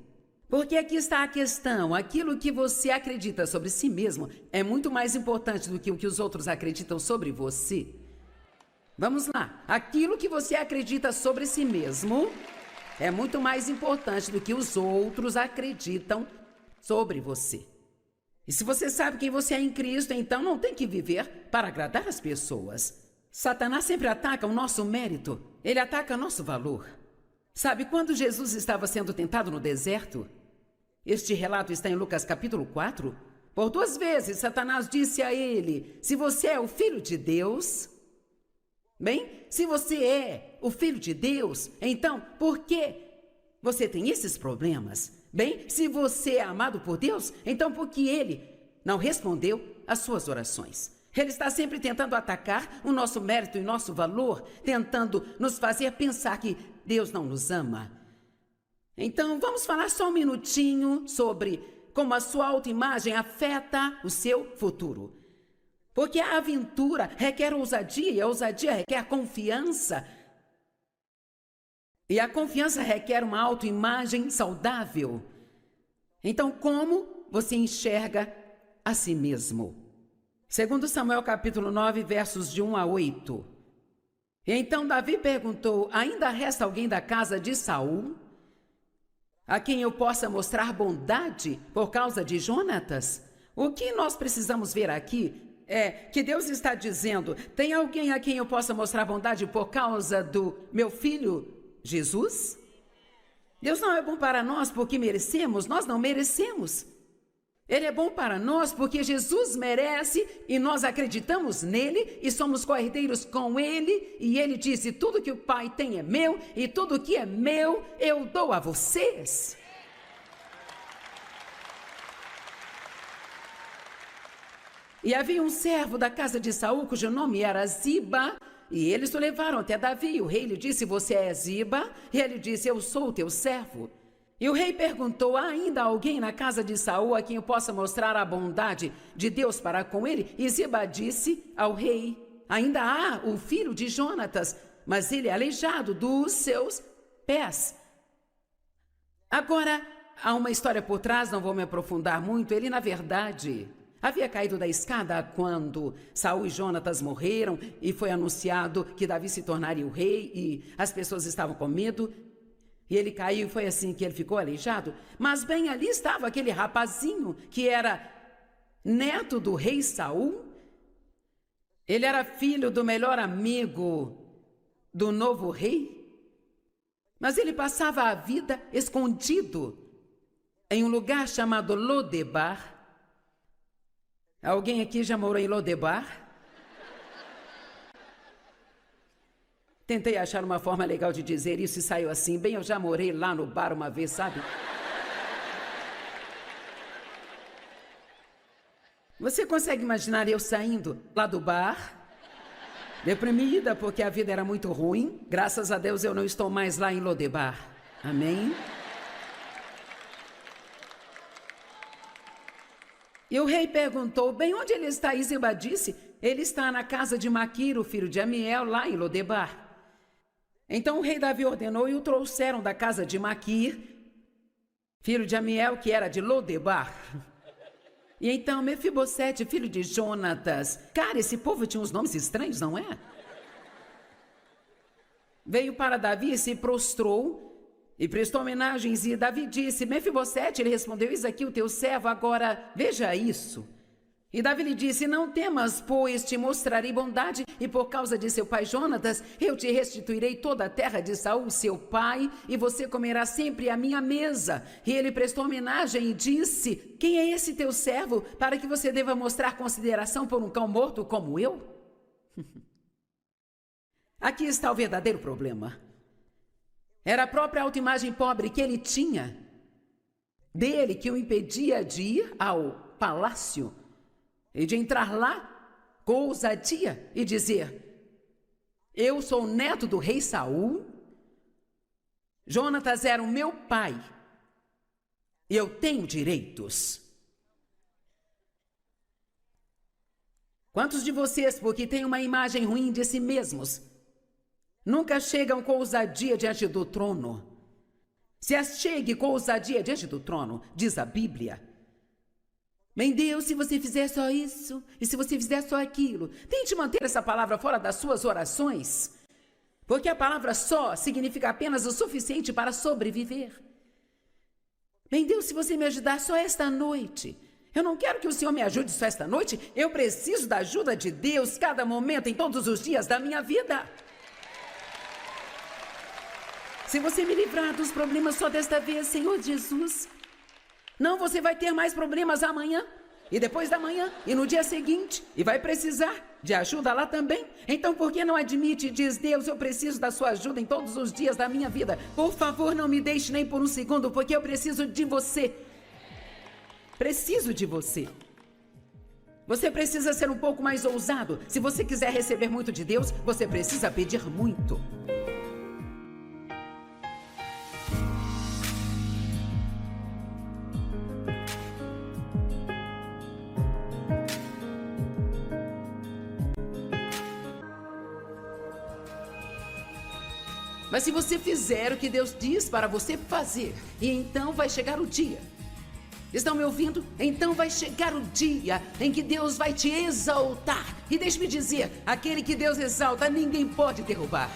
Porque aqui está a questão. Aquilo que você acredita sobre si mesmo é muito mais importante do que o que os outros acreditam sobre você. Vamos lá. Aquilo que você acredita sobre si mesmo é muito mais importante do que os outros acreditam sobre você. E se você sabe quem você é em Cristo, então não tem que viver para agradar as pessoas. Satanás sempre ataca o nosso mérito. Ele ataca nosso valor. Sabe, quando Jesus estava sendo tentado no deserto, este relato está em Lucas capítulo 4, por 2 vezes Satanás disse a ele: se você é o filho de Deus, bem, se você é o filho de Deus, então por que você tem esses problemas? Bem, se você é amado por Deus, então por que ele não respondeu às suas orações? Ele está sempre tentando atacar o nosso mérito e nosso valor, tentando nos fazer pensar que Deus não nos ama. Então, vamos falar só um minutinho sobre como a sua autoimagem afeta o seu futuro. Porque a aventura requer ousadia, e a ousadia requer confiança. E a confiança requer uma autoimagem saudável. Então, como você enxerga a si mesmo? 2 Samuel capítulo 9, versos de 1 a 8. E então Davi perguntou: ainda resta alguém da casa de Saul, a quem eu possa mostrar bondade por causa de Jonatas? O que nós precisamos ver aqui é que Deus está dizendo: tem alguém a quem eu possa mostrar bondade por causa do meu filho Jesus? Deus não é bom para nós porque merecemos, nós não merecemos. Ele é bom para nós porque Jesus merece e nós acreditamos nele e somos co-herdeiros com ele. E ele disse: tudo que o Pai tem é meu e tudo que é meu eu dou a vocês. E havia um servo da casa de Saul cujo nome era Ziba. E eles o levaram até Davi. O rei lhe disse: você é Ziba? E ele disse: eu sou o teu servo. E o rei perguntou: há ainda alguém na casa de Saul a quem eu possa mostrar a bondade de Deus para com ele? E Ziba disse ao rei: ainda há o filho de Jonatas, mas ele é aleijado dos seus pés. Agora, há uma história por trás, não vou me aprofundar muito. Ele, na verdade, havia caído da escada quando Saul e Jonatas morreram e foi anunciado que Davi se tornaria o rei e as pessoas estavam com medo. E ele caiu e foi assim que ele ficou aleijado. Mas bem ali estava aquele rapazinho que era neto do rei Saul. Ele era filho do melhor amigo do novo rei. Mas ele passava a vida escondido em um lugar chamado Lodebar. Alguém aqui já morou em Lodebar? Tentei achar uma forma legal de dizer isso e saiu assim. Bem, eu já morei lá no bar uma vez, sabe? Você consegue imaginar eu saindo lá do bar, deprimida porque a vida era muito ruim? Graças a Deus eu não estou mais lá em Lodebar. Amém? E o rei perguntou: bem, onde ele está? E Ziba disse: ele está na casa de Maquir, o filho de Amiel, lá em Lodebar. Então o rei Davi ordenou e o trouxeram da casa de Maquir, filho de Amiel, que era de Lodebar. E então Mefibosete, filho de Jonatas, cara, esse povo tinha uns nomes estranhos, não é? Veio para Davi e se prostrou e prestou homenagens. E Davi disse: Mefibosete, ele respondeu: eis aqui o teu servo, agora veja isso. E Davi lhe disse: não temas, pois te mostrarei bondade, e por causa de seu pai Jonatas, eu te restituirei toda a terra de Saul, seu pai, e você comerá sempre à minha mesa. E ele prestou homenagem e disse: quem é esse teu servo, para que você deva mostrar consideração por um cão morto como eu? Aqui está o verdadeiro problema. Era a própria autoimagem pobre que ele tinha dele que o impedia de ir ao palácio e de entrar lá com ousadia e dizer: eu sou o neto do rei Saul, Jonatas era o meu pai, e eu tenho direitos. Quantos de vocês, porque têm uma imagem ruim de si mesmos, nunca chegam com ousadia diante do trono? Se achegue com ousadia diante do trono, diz a Bíblia. Bem, Deus, se você fizer só isso, e se você fizer só aquilo, tente manter essa palavra fora das suas orações, porque a palavra só significa apenas o suficiente para sobreviver. Bem, Deus, se você me ajudar só esta noite, eu não quero que o Senhor me ajude só esta noite, eu preciso da ajuda de Deus cada momento, em todos os dias da minha vida. Se você me livrar dos problemas só desta vez, Senhor Jesus, não, você vai ter mais problemas amanhã, e depois da manhã, e no dia seguinte, e vai precisar de ajuda lá também. Então, por que não admite e diz: Deus, eu preciso da sua ajuda em todos os dias da minha vida. Por favor, não me deixe nem por um segundo, porque eu preciso de você. Preciso de você. Você precisa ser um pouco mais ousado. Se você quiser receber muito de Deus, você precisa pedir muito. Mas se você fizer o que Deus diz para você fazer, e então vai chegar o dia. Estão me ouvindo? Então vai chegar o dia em que Deus vai te exaltar. E deixe-me dizer, aquele que Deus exalta, ninguém pode derrubar.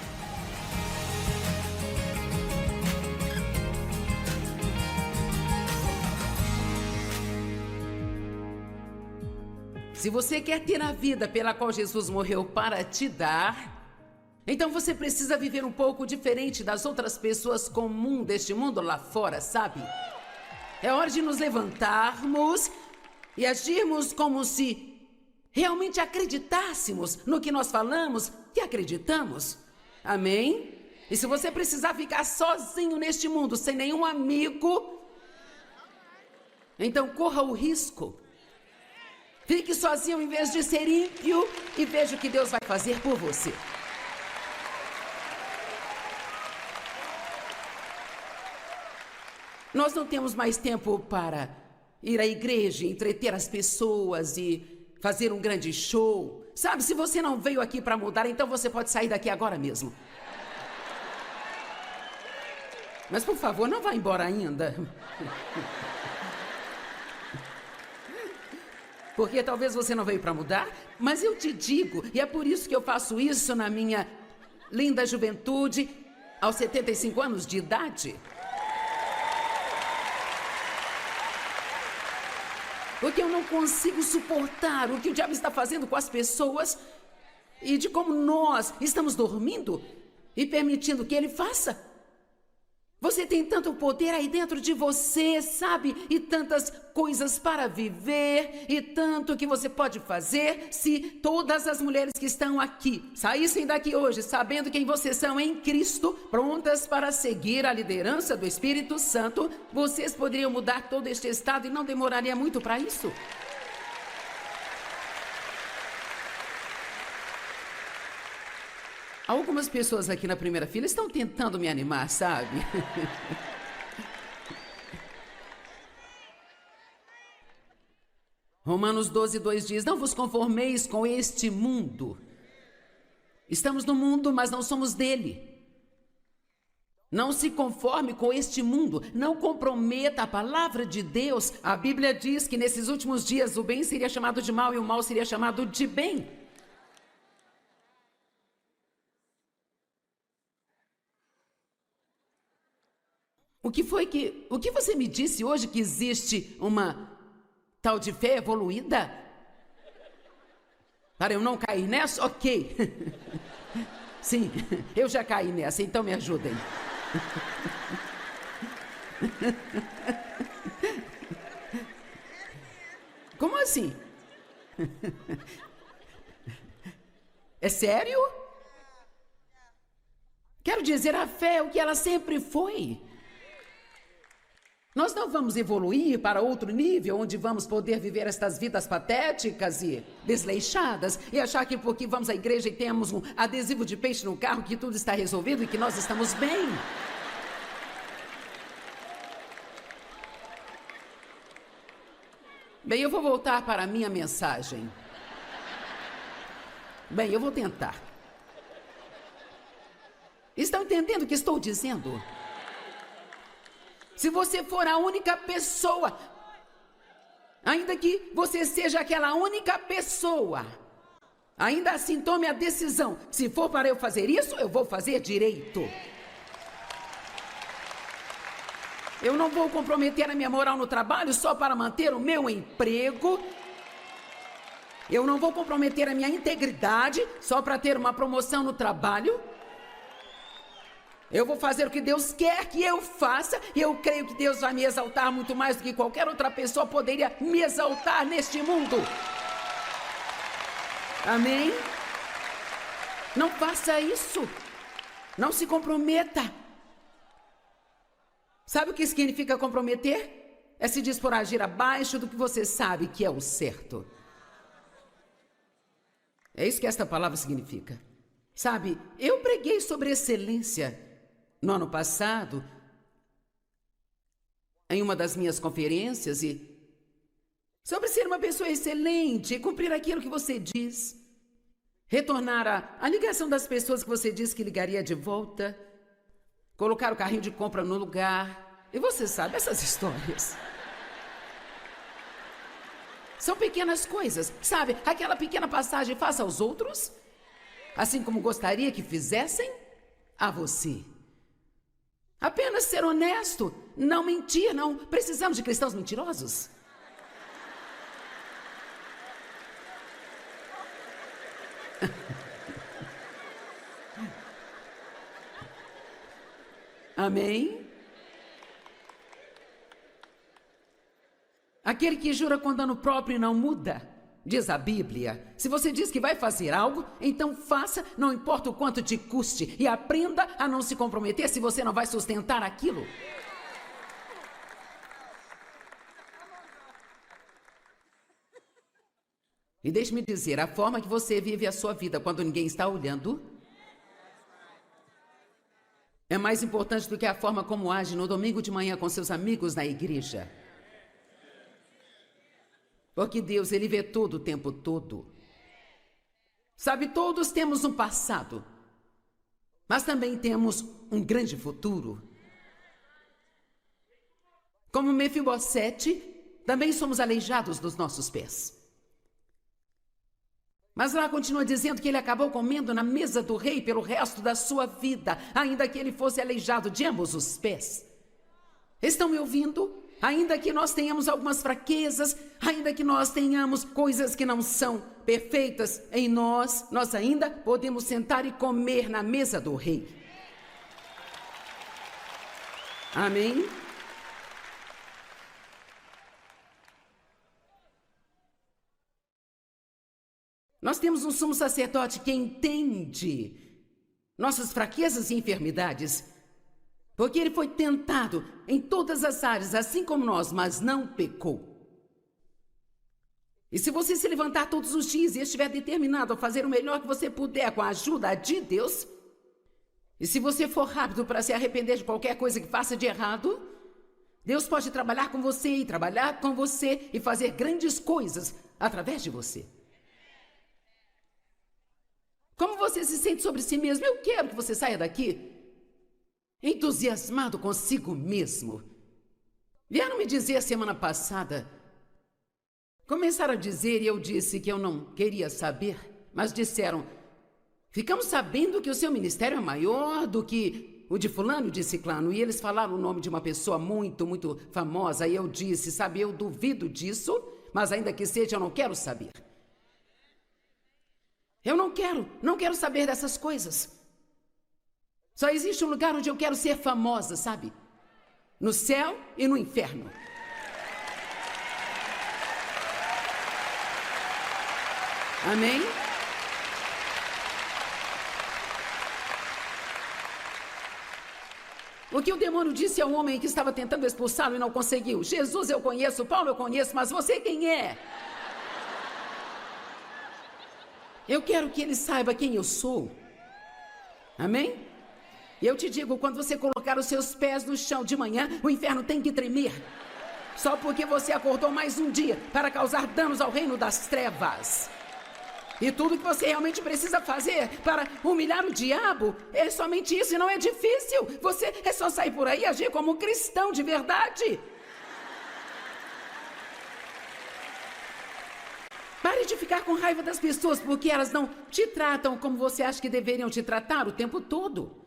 Se você quer ter a vida pela qual Jesus morreu para te dar, então você precisa viver um pouco diferente das outras pessoas comuns deste mundo lá fora, sabe? É hora de nos levantarmos e agirmos como se realmente acreditássemos no que nós falamos e acreditamos. Amém? E se você precisar ficar sozinho neste mundo, sem nenhum amigo, então corra o risco. Fique sozinho em vez de ser ímpio e veja o que Deus vai fazer por você. Nós não temos mais tempo para ir à igreja, entreter as pessoas e fazer um grande show. Sabe, se você não veio aqui para mudar, então você pode sair daqui agora mesmo. Mas, por favor, não vá embora ainda. Porque talvez você não veio para mudar, mas eu te digo, e é por isso que eu faço isso na minha linda juventude, aos 75 anos de idade. Porque eu não consigo suportar o que o diabo está fazendo com as pessoas e de como nós estamos dormindo e permitindo que ele faça. Você tem tanto poder aí dentro de você, sabe? E tantas coisas para viver, e tanto que você pode fazer. Se todas as mulheres que estão aqui saíssem daqui hoje sabendo quem vocês são em Cristo, prontas para seguir a liderança do Espírito Santo, vocês poderiam mudar todo este estado e não demoraria muito para isso. Algumas pessoas aqui na primeira fila estão tentando me animar, sabe? Romanos 12:2 diz: não vos conformeis com este mundo. Estamos no mundo, mas não somos dele. Não se conforme com este mundo, não comprometa a palavra de Deus. A Bíblia diz que nesses últimos dias o bem seria chamado de mal e o mal seria chamado de bem. O que você me disse hoje que existe uma tal de fé evoluída? Para eu não cair nessa? Ok. Sim, eu já caí nessa, então me ajudem. Como assim? É sério? Quero dizer, a fé é o que ela sempre foi. Nós não vamos evoluir para outro nível, onde vamos poder viver estas vidas patéticas e desleixadas e achar que porque vamos à igreja e temos um adesivo de peixe no carro que tudo está resolvido e que nós estamos bem. Bem, eu vou voltar para a minha mensagem. Bem, eu vou tentar. Estão entendendo o que estou dizendo? Se você for a única pessoa, ainda que você seja aquela única pessoa, ainda assim tome a decisão. Se for para eu fazer isso, eu vou fazer direito. Eu não vou comprometer a minha moral no trabalho só para manter o meu emprego. Eu não vou comprometer a minha integridade só para ter uma promoção no trabalho. Eu vou fazer o que Deus quer que eu faça, e eu creio que Deus vai me exaltar muito mais do que qualquer outra pessoa poderia me exaltar neste mundo. Amém? Não faça isso. Não se comprometa. Sabe o que significa comprometer? É se dispor a agir abaixo do que você sabe que é o certo. É isso que esta palavra significa. Sabe, eu preguei sobre excelência no ano passado, em uma das minhas conferências, e sobre ser uma pessoa excelente e cumprir aquilo que você diz, retornar a ligação das pessoas que você disse que ligaria de volta, colocar o carrinho de compra no lugar, e você sabe essas histórias. São pequenas coisas, sabe? Aquela pequena passagem faça aos outros, assim como gostaria que fizessem a você. Apenas ser honesto, não mentir, não precisamos de cristãos mentirosos. Amém? Aquele que jura com dano próprio não muda. Diz a Bíblia, se você diz que vai fazer algo, então faça, não importa o quanto te custe, e aprenda a não se comprometer se você não vai sustentar aquilo. E deixe-me dizer, a forma que você vive a sua vida quando ninguém está olhando é mais importante do que a forma como age no domingo de manhã com seus amigos na igreja. Porque Deus, Ele vê todo o tempo todo. Sabe, todos temos um passado, mas também temos um grande futuro. Como Mefibosete, também somos aleijados dos nossos pés. Mas lá continua dizendo que ele acabou comendo na mesa do rei pelo resto da sua vida, ainda que ele fosse aleijado de ambos os pés. Estão me ouvindo? Ainda que nós tenhamos algumas fraquezas, ainda que nós tenhamos coisas que não são perfeitas em nós ainda podemos sentar e comer na mesa do rei. Amém? Nós temos um sumo sacerdote que entende nossas fraquezas e enfermidades, porque ele foi tentado em todas as áreas, assim como nós, mas não pecou. E se você se levantar todos os dias e estiver determinado a fazer o melhor que você puder com a ajuda de Deus, e se você for rápido para se arrepender de qualquer coisa que faça de errado, Deus pode trabalhar com você e trabalhar com você e fazer grandes coisas através de você. Como você se sente sobre si mesmo? Eu quero que você saia daqui entusiasmado consigo mesmo. Vieram me dizer semana passada, começaram a dizer, e eu disse que eu não queria saber, mas disseram, ficamos sabendo que o seu ministério é maior do que o de fulano e de ciclano, e eles falaram o nome de uma pessoa muito, muito famosa, e eu disse, sabe, eu duvido disso, mas ainda que seja, eu não quero saber. Eu não quero saber dessas coisas. Só existe um lugar onde eu quero ser famosa, sabe? No céu e no inferno. Amém? O que o demônio disse ao homem que estava tentando expulsá-lo e não conseguiu? Jesus eu conheço, Paulo eu conheço, mas você quem é? Eu quero que ele saiba quem eu sou. Amém? E eu te digo, quando você colocar os seus pés no chão de manhã, o inferno tem que tremer. Só porque você acordou mais um dia para causar danos ao reino das trevas. E tudo que você realmente precisa fazer para humilhar o diabo é somente isso, e não é difícil. Você é só sair por aí e agir como um cristão de verdade. Pare de ficar com raiva das pessoas porque elas não te tratam como você acha que deveriam te tratar o tempo todo.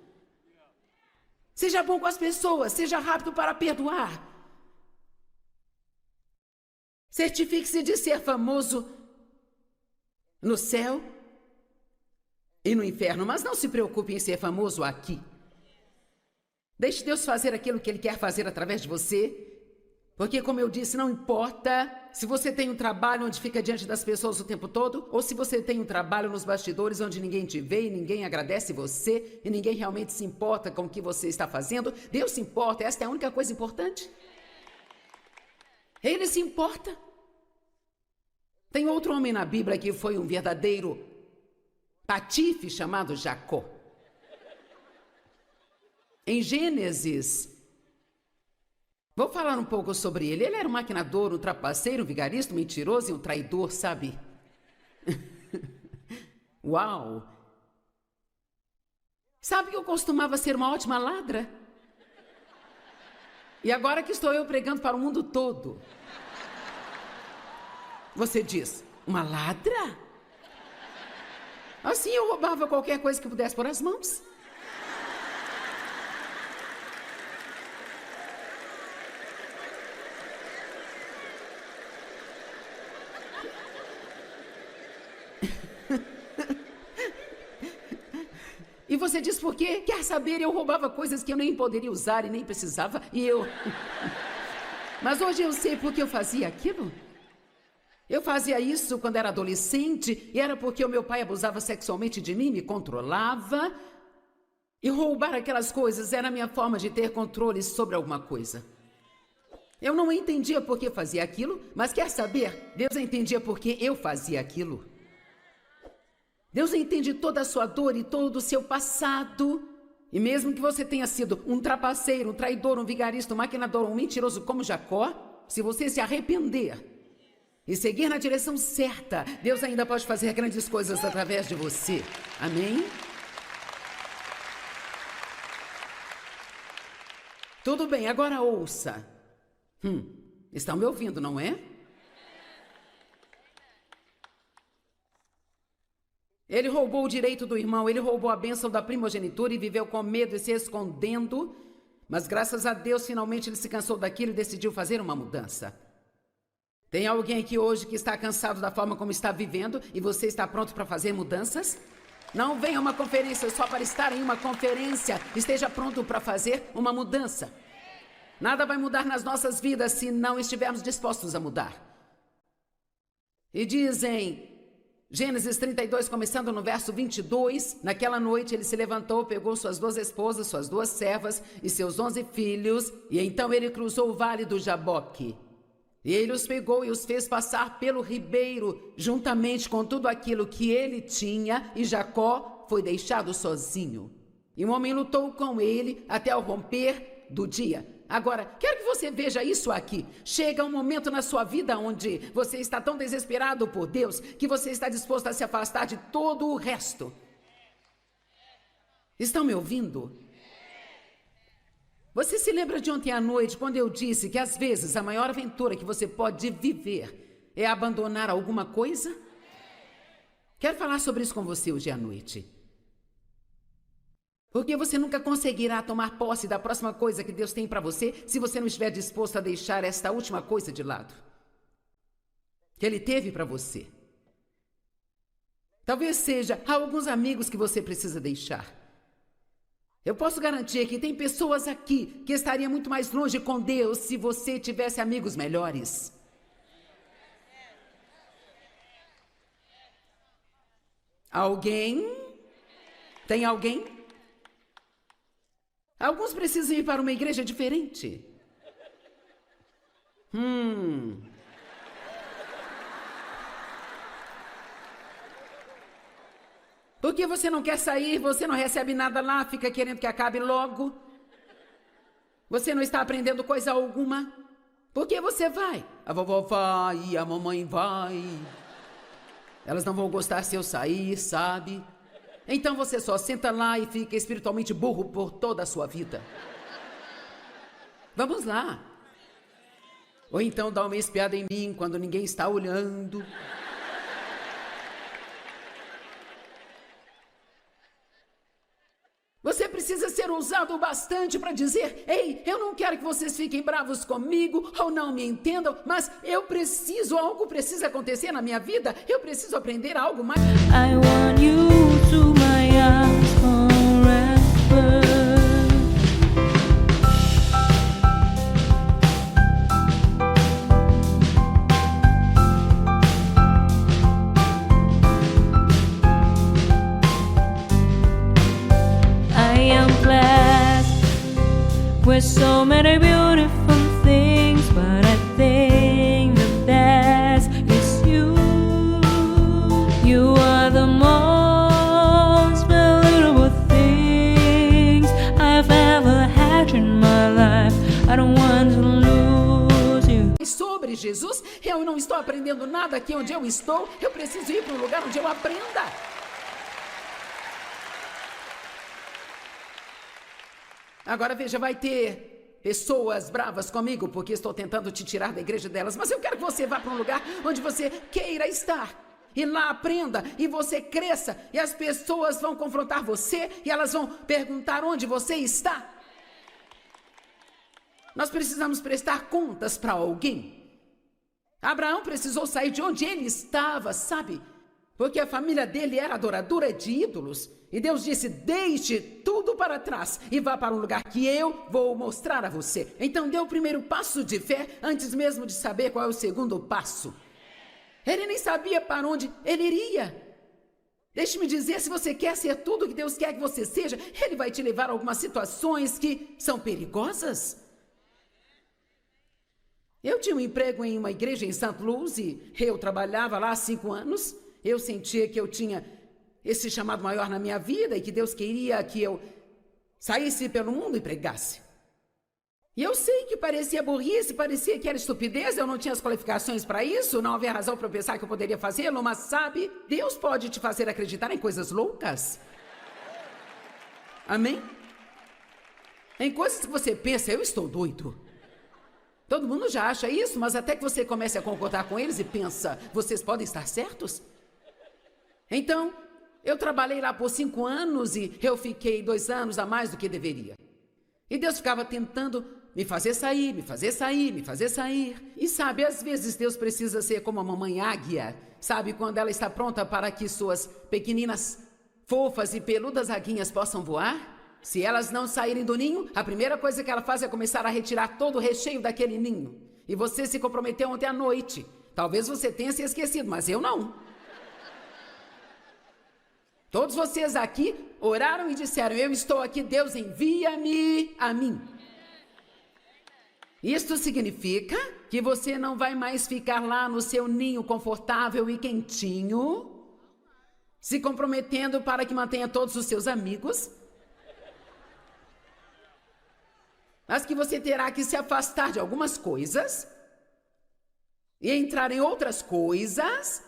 Seja bom com as pessoas, seja rápido para perdoar. Certifique-se de ser famoso no céu e no inferno, mas não se preocupe em ser famoso aqui. Deixe Deus fazer aquilo que Ele quer fazer através de você. Porque, como eu disse, não importa se você tem um trabalho onde fica diante das pessoas o tempo todo, ou se você tem um trabalho nos bastidores onde ninguém te vê e ninguém agradece você e ninguém realmente se importa com o que você está fazendo. Deus se importa, esta é a única coisa importante. Ele se importa. Tem outro homem na Bíblia que foi um verdadeiro patife chamado Jacó. Em Gênesis, vou falar um pouco sobre ele. Ele era um maquinador, um trapaceiro, um vigarista, um mentiroso e um traidor, sabe? Uau! Sabe que eu costumava ser uma ótima ladra? E agora que estou eu pregando para o mundo todo. Você diz, uma ladra? Assim eu roubava qualquer coisa que pudesse pôr as mãos. E você diz por quê? Quer saber, eu roubava coisas que eu nem poderia usar e nem precisava, e eu... Mas hoje eu sei por que eu fazia aquilo. Eu fazia isso quando era adolescente, e era porque o meu pai abusava sexualmente de mim, me controlava, e roubar aquelas coisas era a minha forma de ter controle sobre alguma coisa. Eu não entendia por que fazia aquilo, mas quer saber? Deus entendia por que eu fazia aquilo. Deus entende toda a sua dor e todo o seu passado. E mesmo que você tenha sido um trapaceiro, um traidor, um vigarista, um maquinador, um mentiroso como Jacó, se você se arrepender e seguir na direção certa, Deus ainda pode fazer grandes coisas através de você. Amém? Tudo bem, agora ouça. Estão me ouvindo, não é? Ele roubou o direito do irmão, ele roubou a bênção da primogenitura e viveu com medo e se escondendo. Mas graças a Deus, finalmente ele se cansou daquilo e decidiu fazer uma mudança. Tem alguém aqui hoje que está cansado da forma como está vivendo e você está pronto para fazer mudanças? Não venha a uma conferência só para estar em uma conferência. Esteja pronto para fazer uma mudança. Nada vai mudar nas nossas vidas se não estivermos dispostos a mudar. E dizem, Gênesis 32, começando no verso 22, naquela noite ele se levantou, pegou suas 2 esposas, suas 2 servas e seus 11 filhos, e então ele cruzou o vale do Jaboque. E ele os pegou e os fez passar pelo ribeiro, juntamente com tudo aquilo que ele tinha, e Jacó foi deixado sozinho. E um homem lutou com ele até o romper do dia. Agora, quero que você veja isso aqui. Chega um momento na sua vida onde você está tão desesperado por Deus que você está disposto a se afastar de todo o resto. Estão me ouvindo? Você se lembra de ontem à noite, quando eu disse que às vezes a maior aventura que você pode viver é abandonar alguma coisa? Quero falar sobre isso com você hoje à noite. Porque você nunca conseguirá tomar posse da próxima coisa que Deus tem para você se você não estiver disposto a deixar esta última coisa de lado que Ele teve para você. Talvez seja alguns amigos que você precisa deixar. Eu posso garantir que tem pessoas aqui que estariam muito mais longe com Deus se você tivesse amigos melhores. Alguém? Tem alguém? Alguns precisam ir para uma igreja diferente. Porque você não quer sair, você não recebe nada lá, fica querendo que acabe logo. Você não está aprendendo coisa alguma. Por que você vai? A vovó vai, a mamãe vai. Elas não vão gostar se eu sair, sabe? Então você só senta lá e fica espiritualmente burro por toda a sua vida. Vamos lá. Ou então dá uma espiada em mim quando ninguém está olhando. Você precisa ser ousado bastante para dizer: ei, eu não quero que vocês fiquem bravos comigo ou não me entendam, mas algo precisa acontecer na minha vida, eu preciso aprender algo mais. I want you to my arms forever. With so many beautiful things, but I think the best is you. You are the most beautiful things I've ever had in my life. I don't want to lose you. Sobre Jesus, eu não estou aprendendo nada aqui onde eu estou. Eu preciso ir para um lugar onde eu aprenda. Agora veja, vai ter pessoas bravas comigo porque estou tentando te tirar da igreja delas, mas eu quero que você vá para um lugar onde você queira estar. E lá aprenda, e você cresça, e as pessoas vão confrontar você, e elas vão perguntar onde você está. Nós precisamos prestar contas para alguém. Abraão precisou sair de onde ele estava, sabe? Porque a família dele era adoradora de ídolos. E Deus disse: deixe tudo para trás e vá para um lugar que eu vou mostrar a você. Então dê o primeiro passo de fé antes mesmo de saber qual é o segundo passo. Ele nem sabia para onde ele iria. Deixe-me dizer, se você quer ser tudo que Deus quer que você seja, Ele vai te levar a algumas situações que são perigosas. Eu tinha um emprego em uma igreja em St. Louis e eu trabalhava lá há 5 anos. Eu sentia que eu tinha esse chamado maior na minha vida e que Deus queria que eu saísse pelo mundo e pregasse. E eu sei que parecia burrice, parecia que era estupidez, eu não tinha as qualificações para isso, não havia razão para eu pensar que eu poderia fazê-lo, mas sabe, Deus pode te fazer acreditar em coisas loucas. Amém? Em coisas que você pensa, eu estou doido. Todo mundo já acha isso, mas até que você comece a concordar com eles e pensa, vocês podem estar certos? Então, eu trabalhei lá por 5 anos e eu fiquei 2 anos a mais do que deveria. E Deus ficava tentando me fazer sair, me fazer sair, me fazer sair. E sabe, às vezes Deus precisa ser como a mamãe águia, sabe, quando ela está pronta para que suas pequeninas, fofas e peludas aguinhas possam voar. Se elas não saírem do ninho, a primeira coisa que ela faz é começar a retirar todo o recheio daquele ninho. E você se comprometeu ontem à noite. Talvez você tenha se esquecido, mas eu não. Todos vocês aqui oraram e disseram, eu estou aqui, Deus envia-me a mim. Isto significa que você não vai mais ficar lá no seu ninho confortável e quentinho, se comprometendo para que mantenha todos os seus amigos, mas que você terá que se afastar de algumas coisas e entrar em outras coisas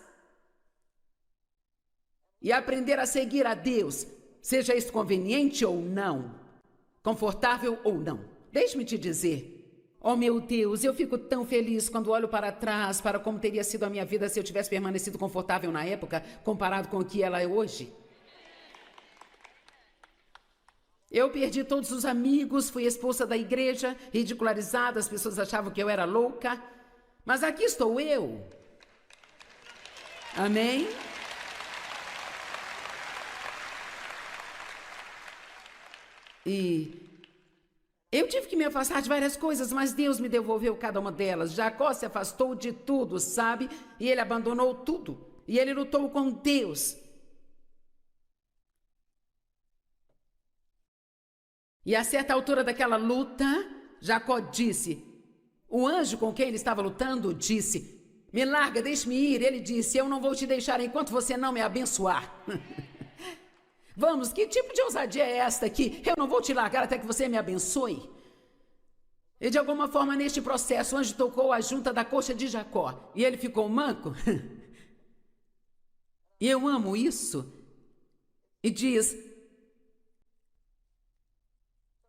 e aprender a seguir a Deus, seja isso conveniente ou não, confortável ou não. Deixe-me te dizer, oh meu Deus, eu fico tão feliz quando olho para trás, para como teria sido a minha vida se eu tivesse permanecido confortável na época, comparado com o que ela é hoje. Eu perdi todos os amigos, fui expulsa da igreja, ridicularizada, as pessoas achavam que eu era louca, mas aqui estou eu. Amém? E eu tive que me afastar de várias coisas, mas Deus me devolveu cada uma delas. Jacó se afastou de tudo, sabe? E ele abandonou tudo. E ele lutou com Deus. E a certa altura daquela luta, Jacó disse, o anjo com quem ele estava lutando disse, me larga, deixe-me ir. Ele disse, eu não vou te deixar enquanto você não me abençoar. Vamos, que tipo de ousadia é esta aqui? Eu não vou te largar até que você me abençoe. E de alguma forma, neste processo, o anjo tocou a junta da coxa de Jacó. E ele ficou manco. E eu amo isso. E diz...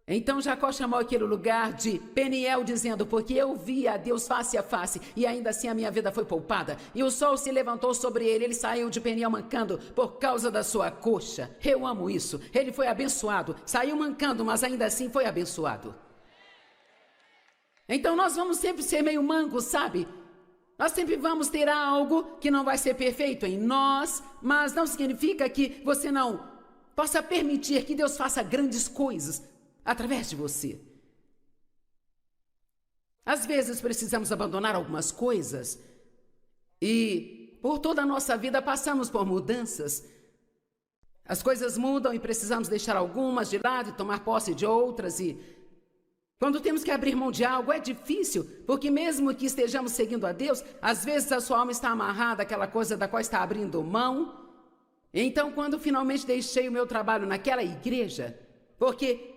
Então Jacó chamou aquele lugar de Peniel, dizendo, porque eu vi a Deus face a face, e ainda assim a minha vida foi poupada. E o sol se levantou sobre ele, ele saiu de Peniel mancando por causa da sua coxa. Eu amo isso. Ele foi abençoado, saiu mancando, mas ainda assim foi abençoado. Então nós vamos sempre ser meio mancos, sabe? Nós sempre vamos ter algo que não vai ser perfeito em nós, mas não significa que você não possa permitir que Deus faça grandes coisas através de você. Às vezes precisamos abandonar algumas coisas e por toda a nossa vida passamos por mudanças. As coisas mudam e precisamos deixar algumas de lado e tomar posse de outras, e quando temos que abrir mão de algo é difícil, porque mesmo que estejamos seguindo a Deus, às vezes a sua alma está amarrada àquela coisa da qual está abrindo mão. Então, quando finalmente deixei o meu trabalho naquela igreja, porque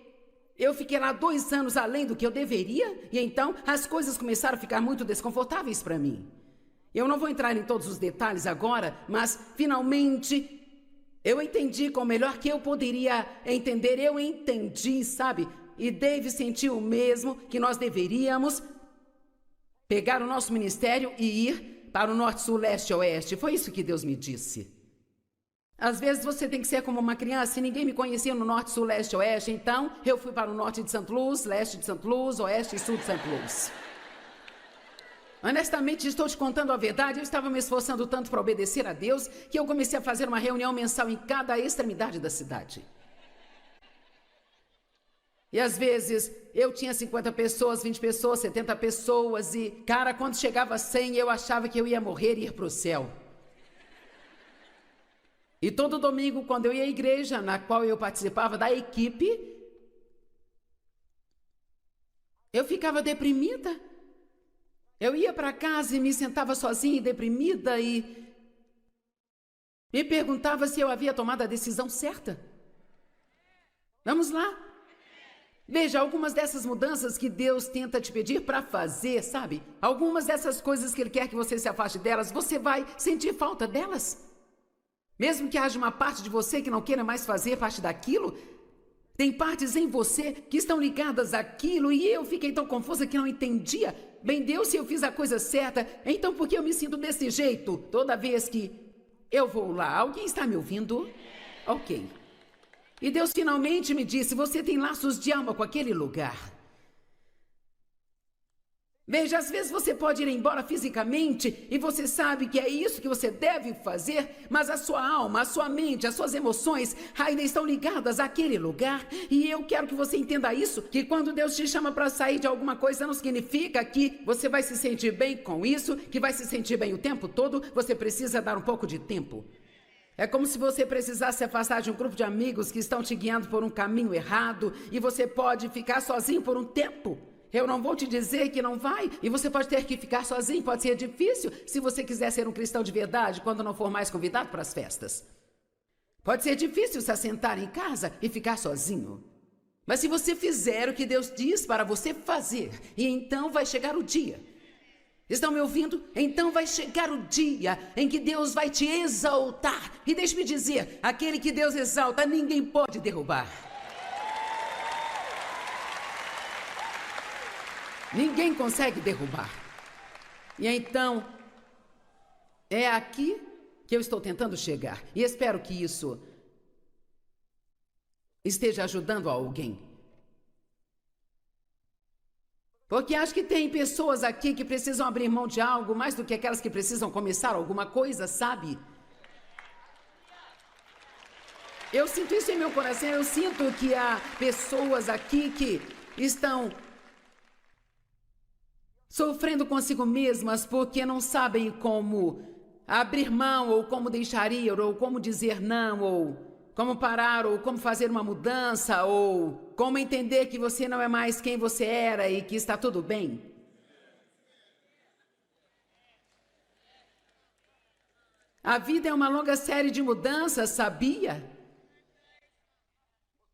eu fiquei lá 2 anos além do que eu deveria, e então as coisas começaram a ficar muito desconfortáveis para mim. Eu não vou entrar em todos os detalhes agora, mas finalmente eu entendi com o melhor que eu poderia entender. Eu entendi, sabe? E Dave sentiu o mesmo, que nós deveríamos pegar o nosso ministério e ir para o norte, sul, leste, oeste. Foi isso que Deus me disse. Às vezes você tem que ser como uma criança, e ninguém me conhecia no norte, sul, leste, oeste, então eu fui para o norte de St. Louis, leste de St. Louis, oeste e sul de St. Louis. Honestamente, estou te contando a verdade, eu estava me esforçando tanto para obedecer a Deus, que eu comecei a fazer uma reunião mensal em cada extremidade da cidade. E às vezes eu tinha 50 pessoas, 20 pessoas, 70 pessoas, e cara, quando chegava a 100, eu achava que eu ia morrer e ir para o céu. E todo domingo, quando eu ia à igreja, na qual eu participava da equipe, eu ficava deprimida. Eu ia para casa e me sentava sozinha e deprimida e me perguntava se eu havia tomado a decisão certa. Vamos lá. Veja, algumas dessas mudanças que Deus tenta te pedir para fazer, sabe? Algumas dessas coisas que Ele quer que você se afaste delas, você vai sentir falta delas. Mesmo que haja uma parte de você que não queira mais fazer parte daquilo, tem partes em você que estão ligadas àquilo e eu fiquei tão confusa que não entendia. Bem, Deus, se eu fiz a coisa certa, então por que eu me sinto desse jeito toda vez que eu vou lá? Alguém está me ouvindo? Ok. E Deus finalmente me disse, você tem laços de alma com aquele lugar. Veja, às vezes você pode ir embora fisicamente e você sabe que é isso que você deve fazer, mas a sua alma, a sua mente, as suas emoções ainda estão ligadas àquele lugar. E eu quero que você entenda isso, que quando Deus te chama para sair de alguma coisa, não significa que você vai se sentir bem com isso, que vai se sentir bem o tempo todo. Você precisa dar um pouco de tempo. É como se você precisasse se afastar de um grupo de amigos que estão te guiando por um caminho errado e você pode ficar sozinho por um tempo. Eu não vou te dizer que não vai, e você pode ter que ficar sozinho, pode ser difícil se você quiser ser um cristão de verdade quando não for mais convidado para as festas. Pode ser difícil se assentar em casa e ficar sozinho. Mas se você fizer o que Deus diz para você fazer, e então vai chegar o dia. Estão me ouvindo? Então vai chegar o dia em que Deus vai te exaltar. E deixe-me dizer, aquele que Deus exalta, ninguém pode derrubar. Ninguém consegue derrubar. E então, é aqui que eu estou tentando chegar. E espero que isso esteja ajudando alguém. Porque acho que tem pessoas aqui que precisam abrir mão de algo mais do que aquelas que precisam começar alguma coisa, sabe? Eu sinto isso em meu coração, eu sinto que há pessoas aqui que estão sofrendo consigo mesmas porque não sabem como abrir mão, ou como deixar ir, ou como dizer não, ou como parar, ou como fazer uma mudança, ou como entender que você não é mais quem você era e que está tudo bem. A vida é uma longa série de mudanças, sabia?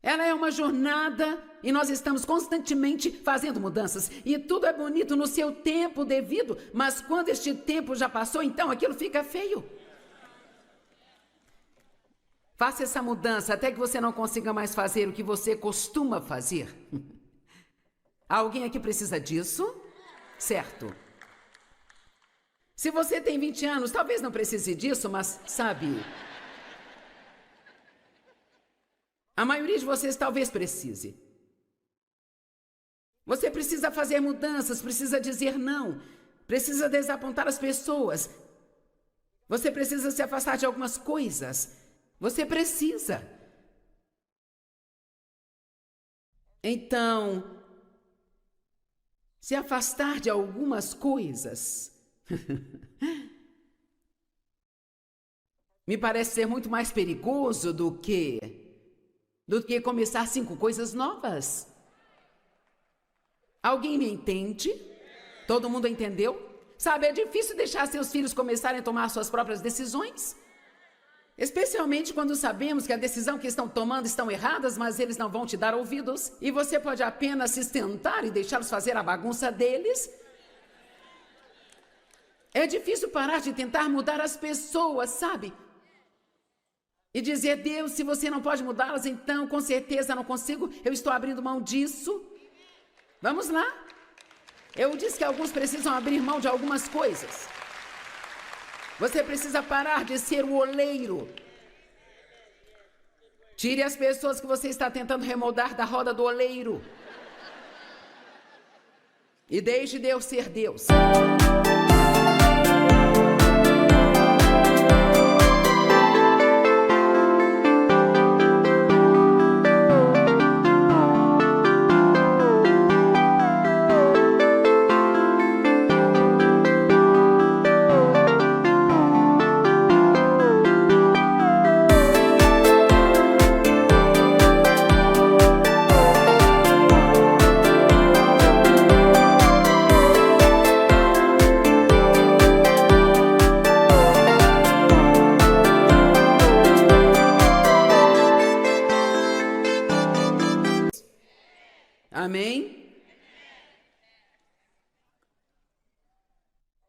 Ela é uma jornada e nós estamos constantemente fazendo mudanças. E tudo é bonito no seu tempo devido, mas quando este tempo já passou, então aquilo fica feio. Faça essa mudança até que você não consiga mais fazer o que você costuma fazer. Alguém aqui precisa disso? Certo. Se você tem 20 anos, talvez não precise disso, mas sabe, a maioria de vocês talvez precise. Você precisa fazer mudanças, precisa dizer não, precisa desapontar as pessoas. Você precisa se afastar de algumas coisas. Você precisa. Então, se afastar de algumas coisas me parece ser muito mais perigoso do que começar 5 coisas novas. Alguém me entende? Todo mundo entendeu? Sabe, é difícil deixar seus filhos começarem a tomar suas próprias decisões. Especialmente quando sabemos que a decisão que estão tomando estão erradas, mas eles não vão te dar ouvidos. E você pode apenas se sustentar e deixá-los fazer a bagunça deles. É difícil parar de tentar mudar as pessoas, sabe? E dizer, Deus, se você não pode mudá-las, então com certeza não consigo, eu estou abrindo mão disso. Vamos lá? Eu disse que alguns precisam abrir mão de algumas coisas. Você precisa parar de ser o oleiro. Tire as pessoas que você está tentando remoldar da roda do oleiro. E deixe Deus ser Deus.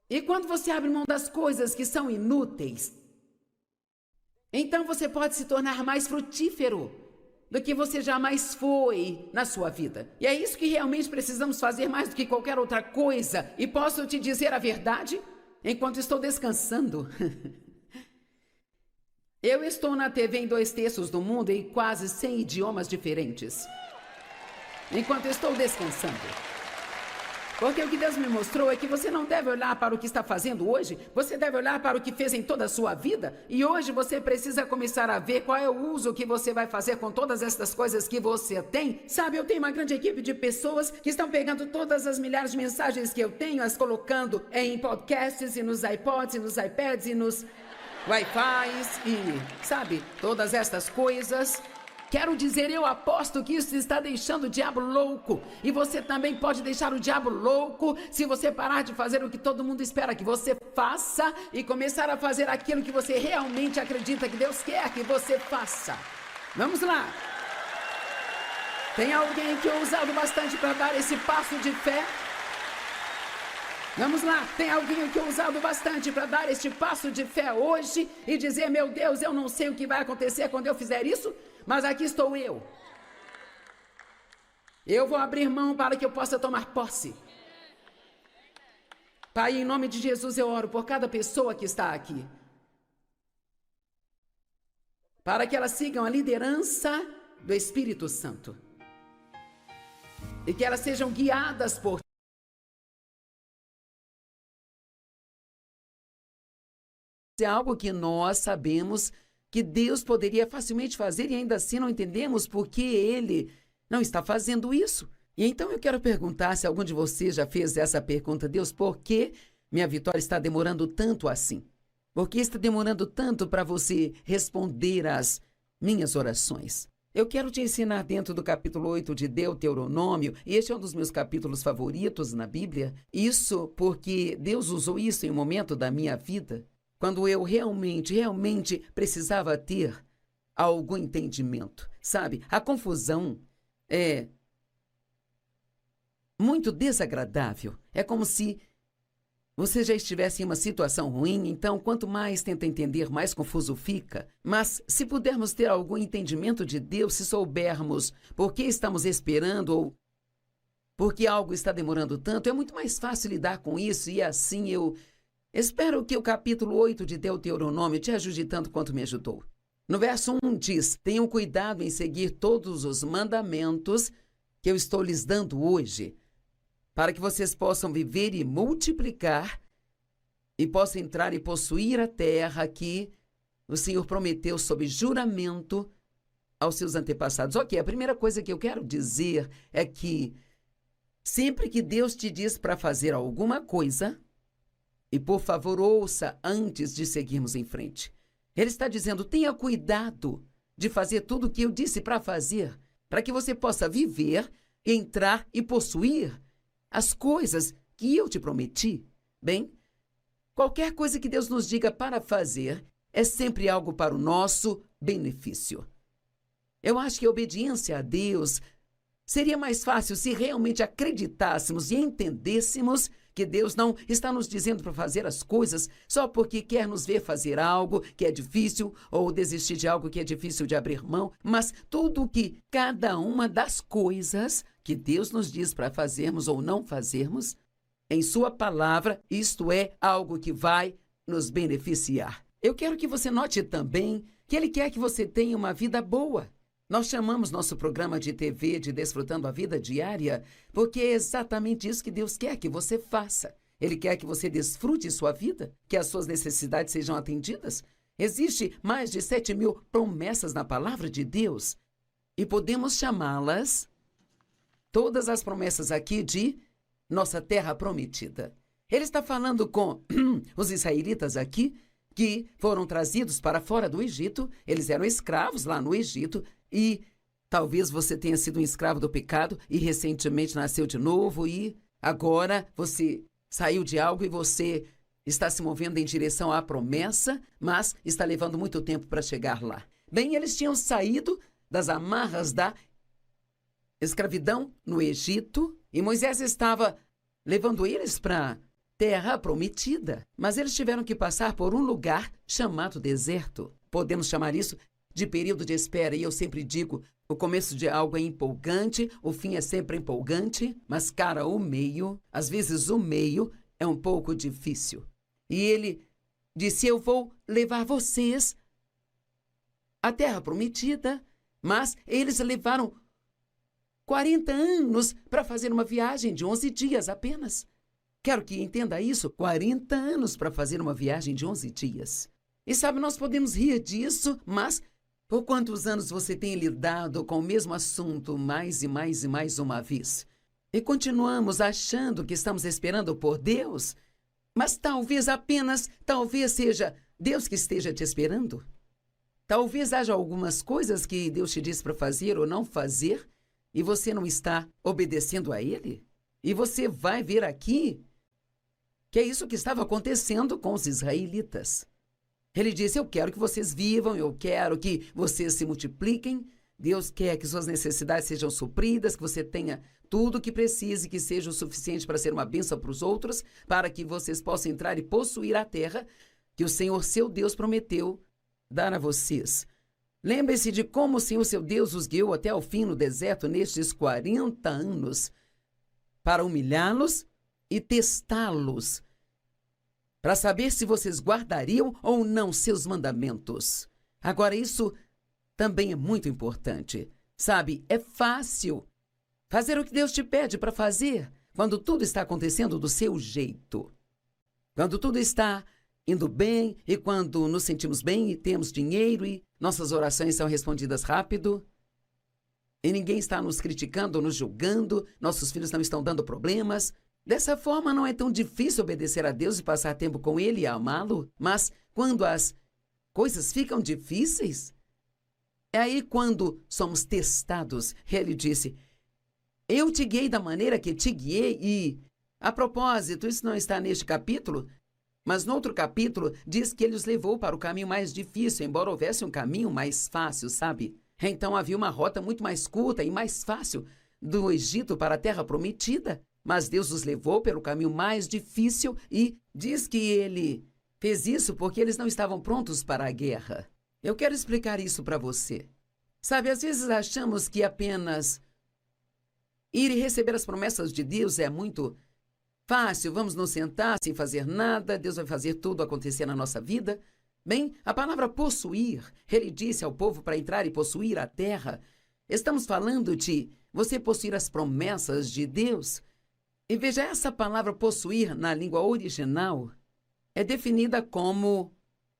E quando você abre mão das coisas que são inúteis, então você pode se tornar mais frutífero do que você jamais foi na sua vida. E é isso que realmente precisamos fazer mais do que qualquer outra coisa. E posso te dizer a verdade? Enquanto estou descansando, eu estou na TV em 2/3 do mundo em quase 100 idiomas diferentes. Enquanto estou descansando. Porque o que Deus me mostrou é que você não deve olhar para o que está fazendo hoje, você deve olhar para o que fez em toda a sua vida. E hoje você precisa começar a ver qual é o uso que você vai fazer com todas essas coisas que você tem. Sabe, eu tenho uma grande equipe de pessoas que estão pegando todas as milhares de mensagens que eu tenho, as colocando em podcasts e nos iPods e nos iPads e nos Wi-Fis e, sabe, todas essas coisas. Quero dizer, eu aposto que isso está deixando o diabo louco. E você também pode deixar o diabo louco se você parar de fazer o que todo mundo espera que você faça e começar a fazer aquilo que você realmente acredita que Deus quer que você faça. Vamos lá. Tem alguém que eu usado bastante para dar esse passo de fé? Vamos lá, tem alguém que eu usado bastante para dar este passo de fé hoje e dizer, meu Deus, eu não sei o que vai acontecer quando eu fizer isso, mas aqui estou eu. Eu vou abrir mão para que eu possa tomar posse. Pai, em nome de Jesus eu oro por cada pessoa que está aqui. Para que elas sigam a liderança do Espírito Santo. E que elas sejam guiadas por é algo que nós sabemos que Deus poderia facilmente fazer e ainda assim não entendemos por que Ele não está fazendo isso. E então eu quero perguntar se algum de vocês já fez essa pergunta, Deus, por que minha vitória está demorando tanto assim? Por que está demorando tanto para você responder às minhas orações? Eu quero te ensinar dentro do capítulo 8 de Deuteronômio, e este é um dos meus capítulos favoritos na Bíblia, isso porque Deus usou isso em um momento da minha vida, quando eu realmente precisava ter algum entendimento. Sabe, a confusão é muito desagradável. É como se você já estivesse em uma situação ruim, então quanto mais tenta entender, mais confuso fica. Mas se pudermos ter algum entendimento de Deus, se soubermos por que estamos esperando ou por que algo está demorando tanto, é muito mais fácil lidar com isso e assim eu espero que o capítulo 8 de Deuteronômio te ajude tanto quanto me ajudou. No verso 1 diz, tenham cuidado em seguir todos os mandamentos que eu estou lhes dando hoje, para que vocês possam viver e multiplicar e possam entrar e possuir a terra que o Senhor prometeu sob juramento aos seus antepassados. Ok, a primeira coisa que eu quero dizer é que sempre que Deus te diz para fazer alguma coisa, e por favor ouça antes de seguirmos em frente, Ele está dizendo, tenha cuidado de fazer tudo o que eu disse para fazer, para que você possa viver, entrar e possuir as coisas que eu te prometi. Bem, qualquer coisa que Deus nos diga para fazer é sempre algo para o nosso benefício. Eu acho que a obediência a Deus seria mais fácil se realmente acreditássemos e entendêssemos que Deus não está nos dizendo para fazer as coisas só porque quer nos ver fazer algo que é difícil ou desistir de algo que é difícil de abrir mão, mas tudo que cada uma das coisas que Deus nos diz para fazermos ou não fazermos, em sua palavra, isto é algo que vai nos beneficiar. Eu quero que você note também que Ele quer que você tenha uma vida boa. Nós chamamos nosso programa de TV de Desfrutando a Vida Diária porque é exatamente isso que Deus quer que você faça. Ele quer que você desfrute sua vida, que as suas necessidades sejam atendidas. Existe mais de 7.000 promessas na palavra de Deus e podemos chamá-las, todas as promessas aqui, de nossa terra prometida. Ele está falando com os israelitas aqui, que foram trazidos para fora do Egito. Eles eram escravos lá no Egito e talvez você tenha sido um escravo do pecado e recentemente nasceu de novo e agora você saiu de algo e você está se movendo em direção à promessa, mas está levando muito tempo para chegar lá. Bem, eles tinham saído das amarras da escravidão no Egito e Moisés estava levando eles para terra prometida. Mas eles tiveram que passar por um lugar chamado deserto. Podemos chamar isso de período de espera. E eu sempre digo, o começo de algo é empolgante, o fim é sempre empolgante, mas, cara, o meio, às vezes o meio é um pouco difícil. E ele disse, eu vou levar vocês à terra prometida, mas eles levaram 40 anos para fazer uma viagem de 11 dias apenas. Quero que entenda isso, 40 anos para fazer uma viagem de 11 dias. E sabe, nós podemos rir disso, mas por quantos anos você tem lidado com o mesmo assunto mais e mais e mais uma vez? E continuamos achando que estamos esperando por Deus, mas talvez seja Deus que esteja te esperando. Talvez haja algumas coisas que Deus te diz para fazer ou não fazer, e você não está obedecendo a Ele. E você vai ver aqui que é isso que estava acontecendo com os israelitas. Ele disse, eu quero que vocês vivam, eu quero que vocês se multipliquem. Deus quer que suas necessidades sejam supridas, que você tenha tudo o que precise, que seja o suficiente para ser uma bênção para os outros, para que vocês possam entrar e possuir a terra que o Senhor, seu Deus, prometeu dar a vocês. Lembre-se de como o Senhor, seu Deus, os guiou até o fim no deserto nestes 40 anos para humilhá-los e testá-los, para saber se vocês guardariam ou não seus mandamentos. Agora, isso também é muito importante. Sabe, é fácil fazer o que Deus te pede para fazer quando tudo está acontecendo do seu jeito. Quando tudo está indo bem e quando nos sentimos bem e temos dinheiro e nossas orações são respondidas rápido e ninguém está nos criticando ou nos julgando, nossos filhos não estão dando problemas. Dessa forma, não é tão difícil obedecer a Deus e passar tempo com Ele e amá-lo, mas quando as coisas ficam difíceis, é aí quando somos testados. Ele disse, eu te guiei da maneira que te guiei e, a propósito, isso não está neste capítulo, mas no outro capítulo diz que ele os levou para o caminho mais difícil, embora houvesse um caminho mais fácil, sabe? Então havia uma rota muito mais curta e mais fácil do Egito para a Terra Prometida, mas Deus os levou pelo caminho mais difícil e diz que ele fez isso porque eles não estavam prontos para a guerra. Eu quero explicar isso para você. Sabe, às vezes achamos que apenas ir e receber as promessas de Deus é muito fácil, vamos nos sentar sem fazer nada, Deus vai fazer tudo acontecer na nossa vida. Bem, a palavra possuir, ele disse ao povo para entrar e possuir a terra. Estamos falando de você possuir as promessas de Deus. E veja, essa palavra possuir na língua original é definida como,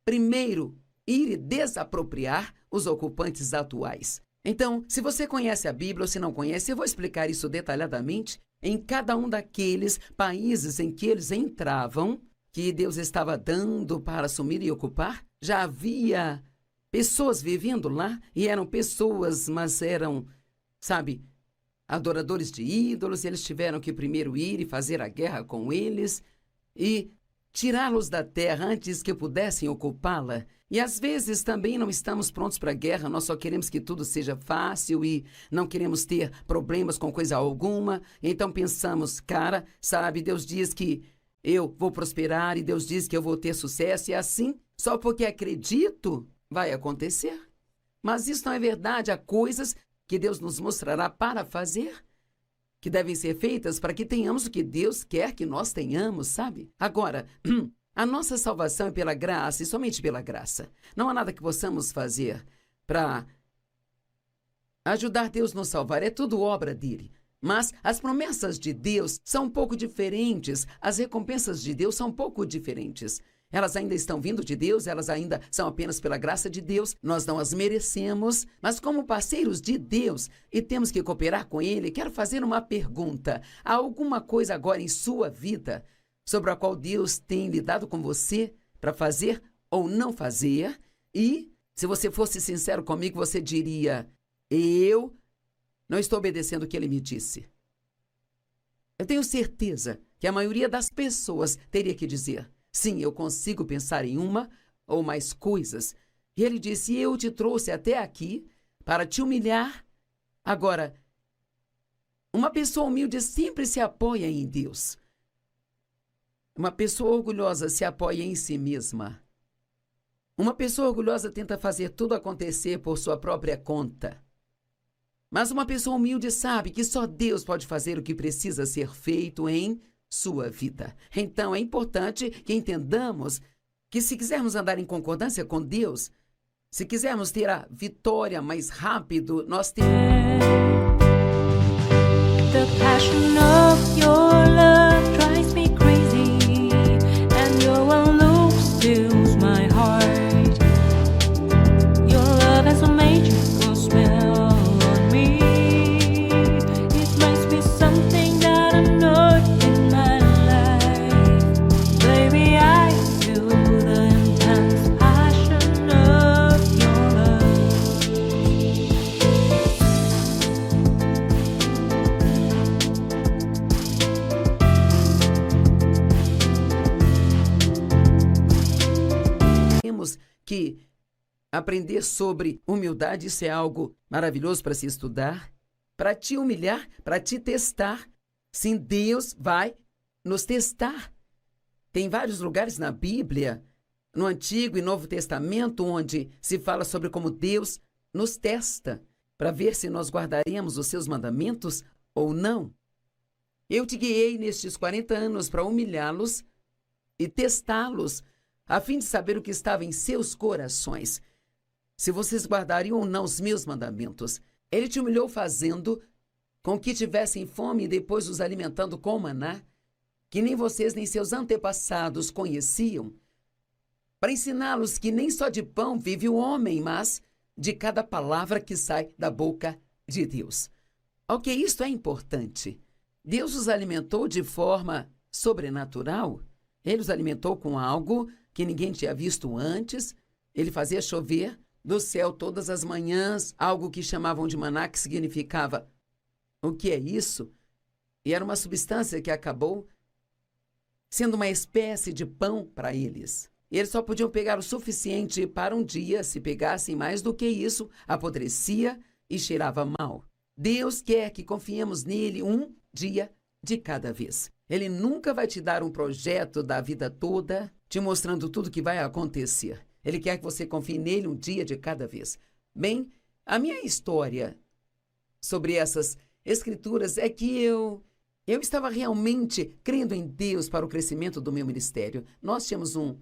primeiro, ir e desapropriar os ocupantes atuais. Então, se você conhece a Bíblia ou se não conhece, eu vou explicar isso detalhadamente. Em cada um daqueles países em que eles entravam, que Deus estava dando para assumir e ocupar, já havia pessoas vivendo lá, e eram pessoas, mas eram, sabe, adoradores de ídolos, e eles tiveram que primeiro ir e fazer a guerra com eles e tirá-los da terra antes que pudessem ocupá-la. E às vezes também não estamos prontos para a guerra, nós só queremos que tudo seja fácil e não queremos ter problemas com coisa alguma. Então pensamos, cara, sabe, Deus diz que eu vou prosperar e Deus diz que eu vou ter sucesso e assim, só porque acredito, vai acontecer. Mas isso não é verdade, há coisas que Deus nos mostrará para fazer, que devem ser feitas para que tenhamos o que Deus quer que nós tenhamos, sabe? Agora, a nossa salvação é pela graça e somente pela graça. Não há nada que possamos fazer para ajudar Deus a nos salvar, é tudo obra dele. Mas as promessas de Deus são um pouco diferentes, as recompensas de Deus são um pouco diferentes. Elas ainda estão vindo de Deus, elas ainda são apenas pela graça de Deus, nós não as merecemos, mas como parceiros de Deus e temos que cooperar com Ele, quero fazer uma pergunta. Há alguma coisa agora em sua vida sobre a qual Deus tem lidado com você para fazer ou não fazer? E, se você fosse sincero comigo, você diria, eu não estou obedecendo o que Ele me disse. Eu tenho certeza que a maioria das pessoas teria que dizer, sim, eu consigo pensar em uma ou mais coisas. E ele disse, eu te trouxe até aqui para te humilhar. Agora, uma pessoa humilde sempre se apoia em Deus. Uma pessoa orgulhosa se apoia em si mesma. Uma pessoa orgulhosa tenta fazer tudo acontecer por sua própria conta. Mas uma pessoa humilde sabe que só Deus pode fazer o que precisa ser feito em sua vida. Então é importante que entendamos que se quisermos andar em concordância com Deus, se quisermos ter a vitória mais rápido, nós temos... The passion of your love drives me crazy, and your one look fills my heart. Your love has a magical spell on me. It makes me something that I'm not in my life. Baby, I feel the intense passion of your love. Temos que aprender sobre humildade, isso é algo maravilhoso para se estudar, para te humilhar, para te testar. Sim, Deus vai nos testar. Tem vários lugares na Bíblia, no Antigo e Novo Testamento, onde se fala sobre como Deus nos testa, para ver se nós guardaremos os seus mandamentos ou não. Eu te guiei nestes 40 anos para humilhá-los e testá-los, a fim de saber o que estava em seus corações, se vocês guardariam ou não os meus mandamentos. Ele te humilhou fazendo com que tivessem fome e depois os alimentando com maná, que nem vocês nem seus antepassados conheciam, para ensiná-los que nem só de pão vive o homem, mas de cada palavra que sai da boca de Deus. Ok, isto é importante. Deus os alimentou de forma sobrenatural. Ele os alimentou com algo que ninguém tinha visto antes. Ele fazia chover do céu todas as manhãs, algo que chamavam de maná, que significava o que é isso? E era uma substância que acabou sendo uma espécie de pão para eles. Eles só podiam pegar o suficiente para um dia. Se pegassem mais do que isso, apodrecia e cheirava mal. Deus quer que confiemos nele um dia de cada vez. Ele nunca vai te dar um projeto da vida toda, te mostrando tudo que vai acontecer. Ele quer que você confie nele um dia de cada vez. Bem, a minha história sobre essas escrituras é que eu estava realmente crendo em Deus para o crescimento do meu ministério. Nós tínhamos um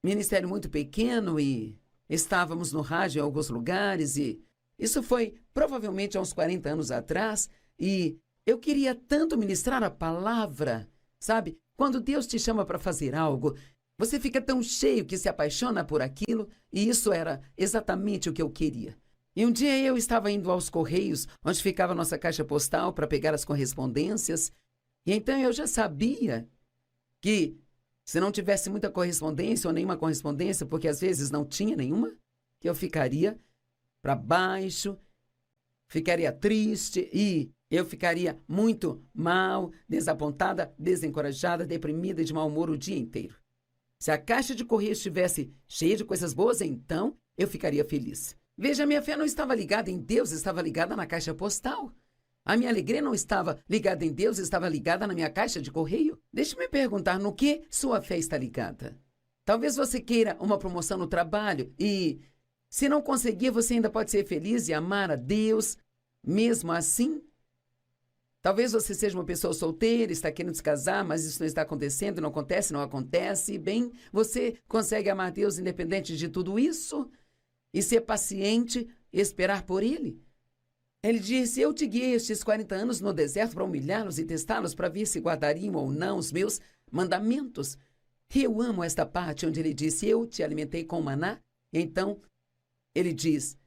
ministério muito pequeno e estávamos no rádio em alguns lugares, e isso foi provavelmente há uns 40 anos atrás, e eu queria tanto ministrar a palavra, sabe? Quando Deus te chama para fazer algo, você fica tão cheio que se apaixona por aquilo, e isso era exatamente o que eu queria. E um dia eu estava indo aos Correios, onde ficava a nossa caixa postal, para pegar as correspondências, e então eu já sabia que se não tivesse muita correspondência ou nenhuma correspondência, porque às vezes não tinha nenhuma, que eu ficaria para baixo, ficaria triste e eu ficaria muito mal, desapontada, desencorajada, deprimida e de mau humor o dia inteiro. Se a caixa de correio estivesse cheia de coisas boas, então eu ficaria feliz. Veja, minha fé não estava ligada em Deus, estava ligada na caixa postal. A minha alegria não estava ligada em Deus, estava ligada na minha caixa de correio. Deixe-me perguntar, no que sua fé está ligada? Talvez você queira uma promoção no trabalho e, se não conseguir, você ainda pode ser feliz e amar a Deus mesmo assim? Talvez você seja uma pessoa solteira, está querendo se casar, mas isso não está acontecendo, não acontece, não acontece. Bem, você consegue amar Deus independente de tudo isso? E ser paciente e esperar por Ele? Ele disse, eu te guiei estes 40 anos no deserto para humilhá-los e testá-los para ver se guardariam ou não os meus mandamentos. E eu amo esta parte onde ele disse, eu te alimentei com maná. Então, ele diz,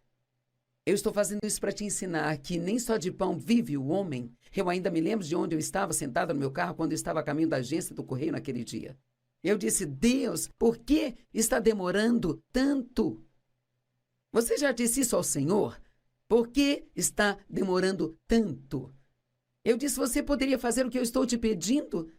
eu estou fazendo isso para te ensinar que nem só de pão vive o homem. Eu ainda me lembro de onde eu estava sentada no meu carro quando eu estava a caminho da agência do correio naquele dia. Eu disse, Deus, por que está demorando tanto? Você já disse isso ao Senhor? Por que está demorando tanto? Eu disse, você poderia fazer o que eu estou te pedindo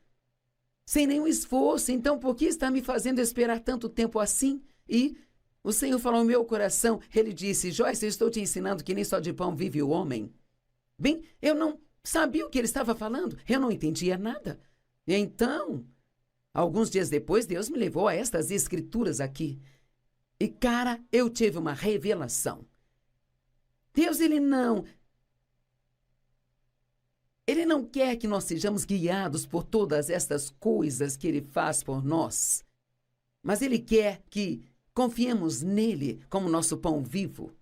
sem nenhum esforço, então por que está me fazendo esperar tanto tempo assim? E o Senhor falou ao meu coração, ele disse, Joyce, eu estou te ensinando que nem só de pão vive o homem. Bem, eu não sabia o que ele estava falando, eu não entendia nada. Então, Alguns dias depois, Deus me levou a estas escrituras aqui. E, cara, eu tive uma revelação. Deus, Ele não quer que nós sejamos guiados por todas estas coisas que Ele faz por nós. Mas Ele quer que confiemos nele como nosso pão vivo.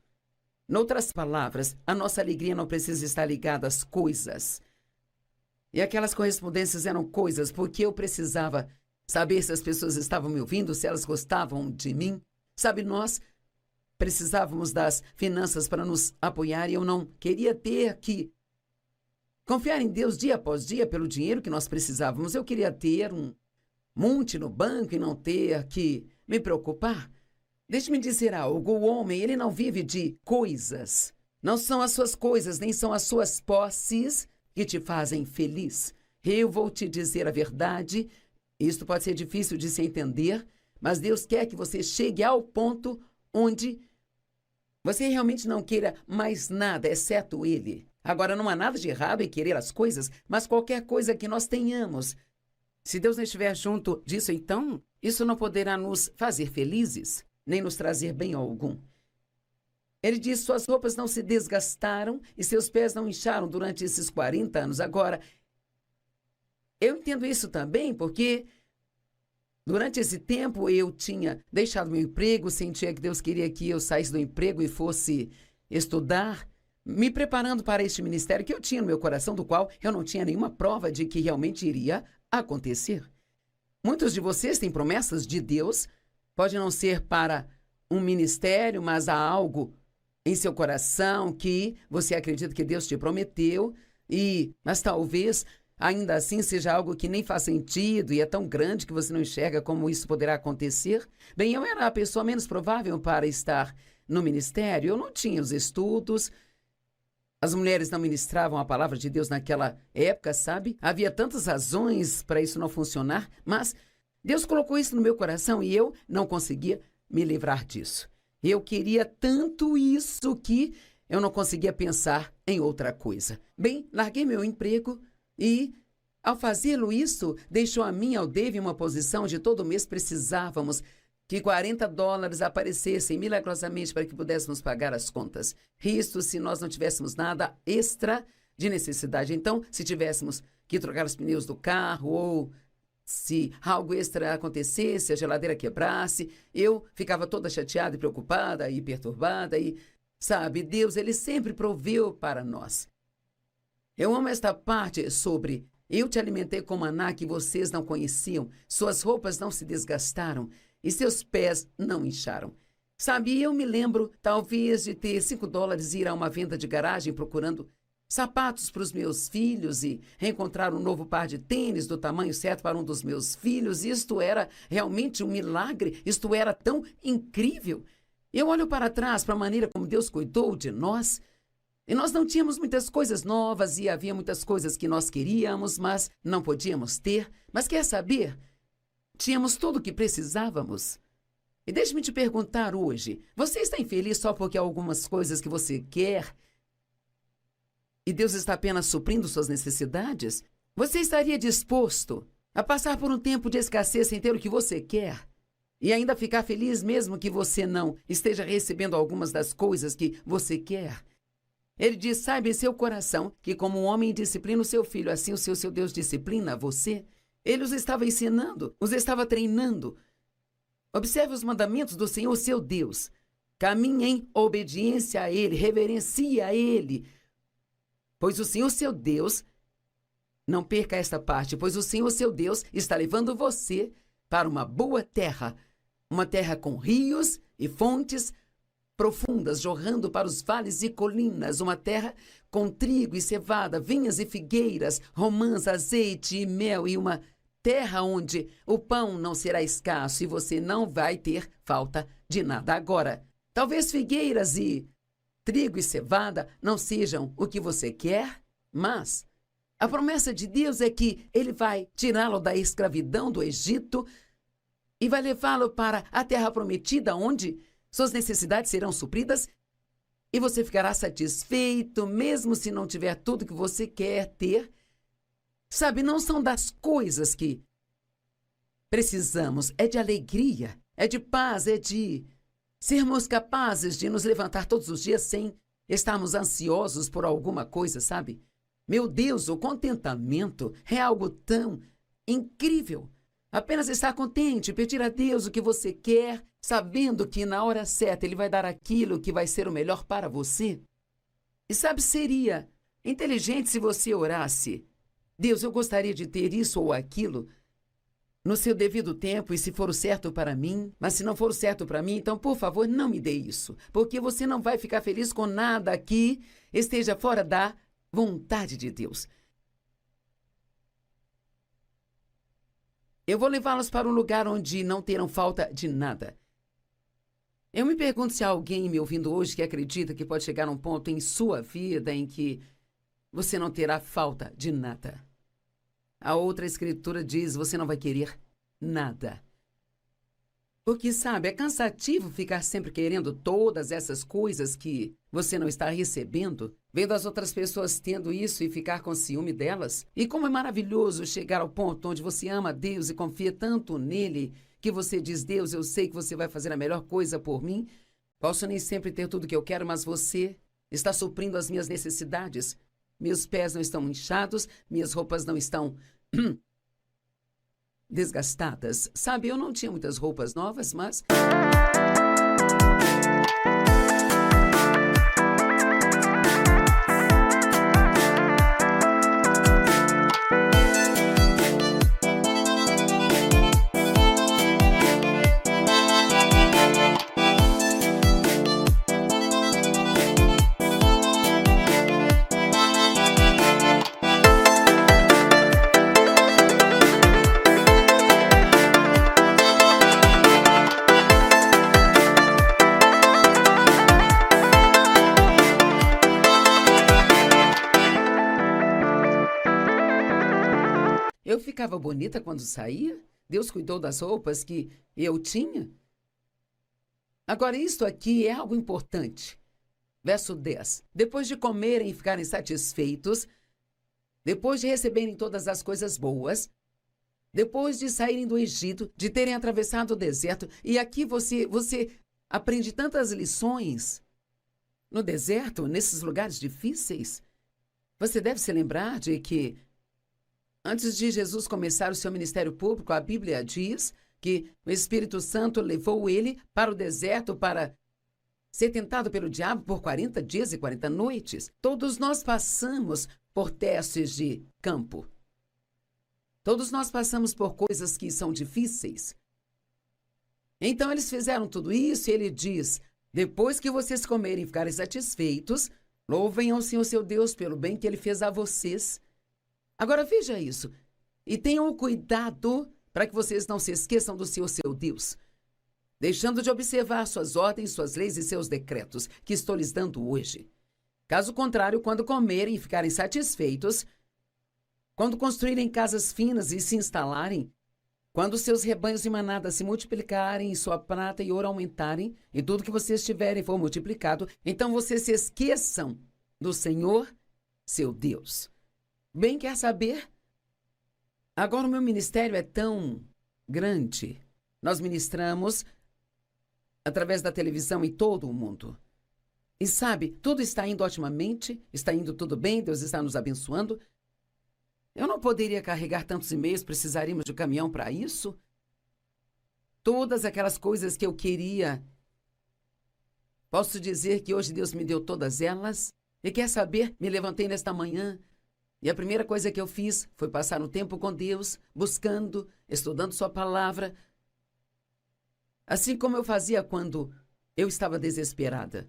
Noutras palavras, a nossa alegria não precisa estar ligada às coisas. E aquelas correspondências eram coisas porque eu precisava saber se as pessoas estavam me ouvindo, se elas gostavam de mim. Sabe, nós precisávamos das finanças para nos apoiar e eu não queria ter que confiar em Deus dia após dia pelo dinheiro que nós precisávamos. Eu queria ter um monte no banco e não ter que me preocupar. Deixe-me dizer algo, o homem, ele não vive de coisas. Não são as suas coisas, nem são as suas posses que te fazem feliz. Eu vou te dizer a verdade, isto pode ser difícil de se entender, mas Deus quer que você chegue ao ponto onde você realmente não queira mais nada, exceto Ele. Agora, não há nada de errado em querer as coisas, mas qualquer coisa que nós tenhamos. Se Deus não estiver junto disso, então, isso não poderá nos fazer felizes, nem nos trazer bem algum. Ele diz, suas roupas não se desgastaram e seus pés não incharam durante esses 40 anos. Agora, eu entendo isso também porque durante esse tempo eu tinha deixado meu emprego, sentia que Deus queria que eu saísse do emprego e fosse estudar, me preparando para este ministério que eu tinha no meu coração, do qual eu não tinha nenhuma prova de que realmente iria acontecer. Muitos de vocês têm promessas de Deus, pode não ser para um ministério, mas há algo em seu coração que você acredita que Deus te prometeu, mas talvez ainda assim seja algo que nem faz sentido e é tão grande que você não enxerga como isso poderá acontecer. Bem, eu era a pessoa menos provável para estar no ministério, eu não tinha os estudos, as mulheres não ministravam a palavra de Deus naquela época, sabe? Havia tantas razões para isso não funcionar, mas Deus colocou isso no meu coração e eu não conseguia me livrar disso. Eu queria tanto isso que eu não conseguia pensar em outra coisa. Bem, larguei meu emprego e, ao fazê-lo isso, deixou a mim e ao Dave uma posição onde todo mês precisávamos que $40 aparecessem milagrosamente para que pudéssemos pagar as contas. Isto se nós não tivéssemos nada extra de necessidade. Então, se tivéssemos que trocar os pneus do carro ou se algo extra acontecesse, a geladeira quebrasse, eu ficava toda chateada e preocupada e perturbada e, sabe, Deus, Ele sempre proveu para nós. Eu amo esta parte sobre eu te alimentei com maná que vocês não conheciam, suas roupas não se desgastaram e seus pés não incharam. Sabe, eu me lembro, talvez, de ter $5 e ir a uma venda de garagem procurando sapatos para os meus filhos e encontrar um novo par de tênis do tamanho certo para um dos meus filhos. Isto era realmente um milagre, isto era tão incrível. Eu olho para trás para a maneira como Deus cuidou de nós e nós não tínhamos muitas coisas novas e havia muitas coisas que nós queríamos, mas não podíamos ter. Mas quer saber? Tínhamos tudo o que precisávamos. E deixe-me te perguntar hoje, você está infeliz só porque há algumas coisas que você quer e Deus está apenas suprindo suas necessidades? Você estaria disposto a passar por um tempo de escassez sem ter o que você quer e ainda ficar feliz mesmo que você não esteja recebendo algumas das coisas que você quer? Ele diz, saiba em seu coração que como um homem disciplina o seu filho, assim o seu Deus disciplina você. Ele os estava ensinando, os estava treinando. Observe os mandamentos do Senhor, seu Deus. Caminhe em obediência a Ele, reverencie a Ele. Pois o Senhor, seu Deus, não perca esta parte, pois o Senhor, seu Deus, está levando você para uma boa terra, uma terra com rios e fontes profundas, jorrando para os vales e colinas, uma terra com trigo e cevada, vinhas e figueiras, romãs, azeite e mel, e uma terra onde o pão não será escasso e você não vai ter falta de nada. Agora, talvez figueiras e trigo e cevada não sejam o que você quer, mas a promessa de Deus é que Ele vai tirá-lo da escravidão do Egito e vai levá-lo para a terra prometida, onde suas necessidades serão supridas e você ficará satisfeito, mesmo se não tiver tudo que você quer ter. Sabe, não são das coisas que precisamos é de alegria, é de paz, é de sermos capazes de nos levantar todos os dias sem estarmos ansiosos por alguma coisa, sabe? Meu Deus, o contentamento é algo tão incrível. Apenas estar contente, pedir a Deus o que você quer, sabendo que na hora certa Ele vai dar aquilo que vai ser o melhor para você. E sabe, seria inteligente se você orasse: Deus, eu gostaria de ter isso ou aquilo no seu devido tempo e se for o certo para mim, mas se não for o certo para mim, então, por favor, não me dê isso, porque você não vai ficar feliz com nada que esteja fora da vontade de Deus. Eu vou levá-los para um lugar onde não terão falta de nada. Eu me pergunto se há alguém me ouvindo hoje que acredita que pode chegar a um ponto em sua vida em que você não terá falta de nada. A outra escritura diz: você não vai querer nada. Porque, sabe, é cansativo ficar sempre querendo todas essas coisas que você não está recebendo, vendo as outras pessoas tendo isso e ficar com ciúme delas. E como é maravilhoso chegar ao ponto onde você ama a Deus e confia tanto nele que você diz: Deus, eu sei que você vai fazer a melhor coisa por mim. Posso nem sempre ter tudo o que eu quero, mas você está suprindo as minhas necessidades. Meus pés não estão inchados, minhas roupas não estão desgastadas. Sabe, eu não tinha muitas roupas novas, mas eu ficava bonita quando saía. Deus cuidou das roupas que eu tinha. Agora, isto aqui é algo importante. Verso 10. Depois de comerem e ficarem satisfeitos, depois de receberem todas as coisas boas, depois de saírem do Egito, de terem atravessado o deserto, e aqui você aprende tantas lições no deserto, nesses lugares difíceis. Você deve se lembrar de que antes de Jesus começar o seu ministério público, a Bíblia diz que o Espírito Santo levou ele para o deserto para ser tentado pelo diabo por 40 dias e 40 noites. Todos nós passamos por testes de campo. Todos nós passamos por coisas que são difíceis. Então eles fizeram tudo isso e ele diz: depois que vocês comerem e ficarem satisfeitos, louvem ao Senhor seu Deus pelo bem que ele fez a vocês. Agora veja isso, e tenham o cuidado para que vocês não se esqueçam do Senhor seu Deus, deixando de observar suas ordens, suas leis e seus decretos que estou lhes dando hoje. Caso contrário, quando comerem e ficarem satisfeitos, quando construírem casas finas e se instalarem, quando seus rebanhos e manadas se multiplicarem e sua prata e ouro aumentarem, e tudo que vocês tiverem for multiplicado, então vocês se esqueçam do Senhor seu Deus. Bem, quer saber? Agora o meu ministério é tão grande. Nós ministramos através da televisão em todo o mundo. E sabe, tudo está indo otimamente, está indo tudo bem, Deus está nos abençoando. Eu não poderia carregar tantos e-mails, precisaríamos de um caminhão para isso. Todas aquelas coisas que eu queria. Posso dizer que hoje Deus me deu todas elas. E quer saber? Me levantei nesta manhã. E a primeira coisa que eu fiz foi passar um tempo com Deus, buscando, estudando sua palavra, assim como eu fazia quando eu estava desesperada.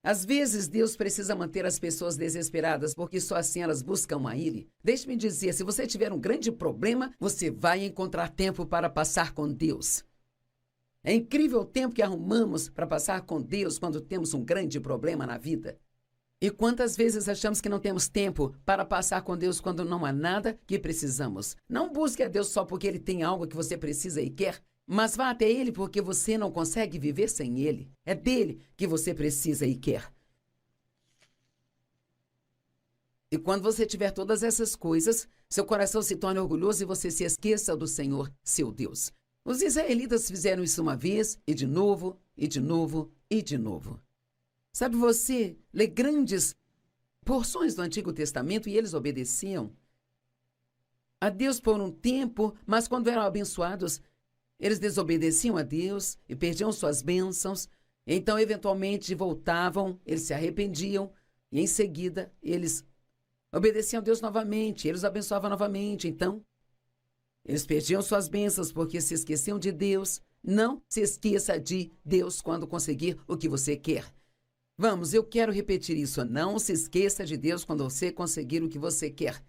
Às vezes, Deus precisa manter as pessoas desesperadas, porque só assim elas buscam a Ele. Deixe-me dizer, se você tiver um grande problema, você vai encontrar tempo para passar com Deus. É incrível o tempo que arrumamos para passar com Deus quando temos um grande problema na vida. E quantas vezes achamos que não temos tempo para passar com Deus quando não há nada que precisamos? Não busque a Deus só porque Ele tem algo que você precisa e quer, mas vá até Ele porque você não consegue viver sem Ele. É dele que você precisa e quer. E quando você tiver todas essas coisas, seu coração se torne orgulhoso e você se esqueça do Senhor, seu Deus. Os israelitas fizeram isso uma vez, e de novo, e de novo, e de novo. Sabe, você lê grandes porções do Antigo Testamento e eles obedeciam a Deus por um tempo, mas quando eram abençoados, eles desobedeciam a Deus e perdiam suas bênçãos. Então, eventualmente, voltavam, eles se arrependiam e, em seguida, eles obedeciam a Deus novamente, eles abençoavam novamente. Então, eles perdiam suas bênçãos porque se esqueciam de Deus. Não se esqueça de Deus quando conseguir o que você quer. Vamos, eu quero repetir isso. Não se esqueça de Deus quando você conseguir o que você quer.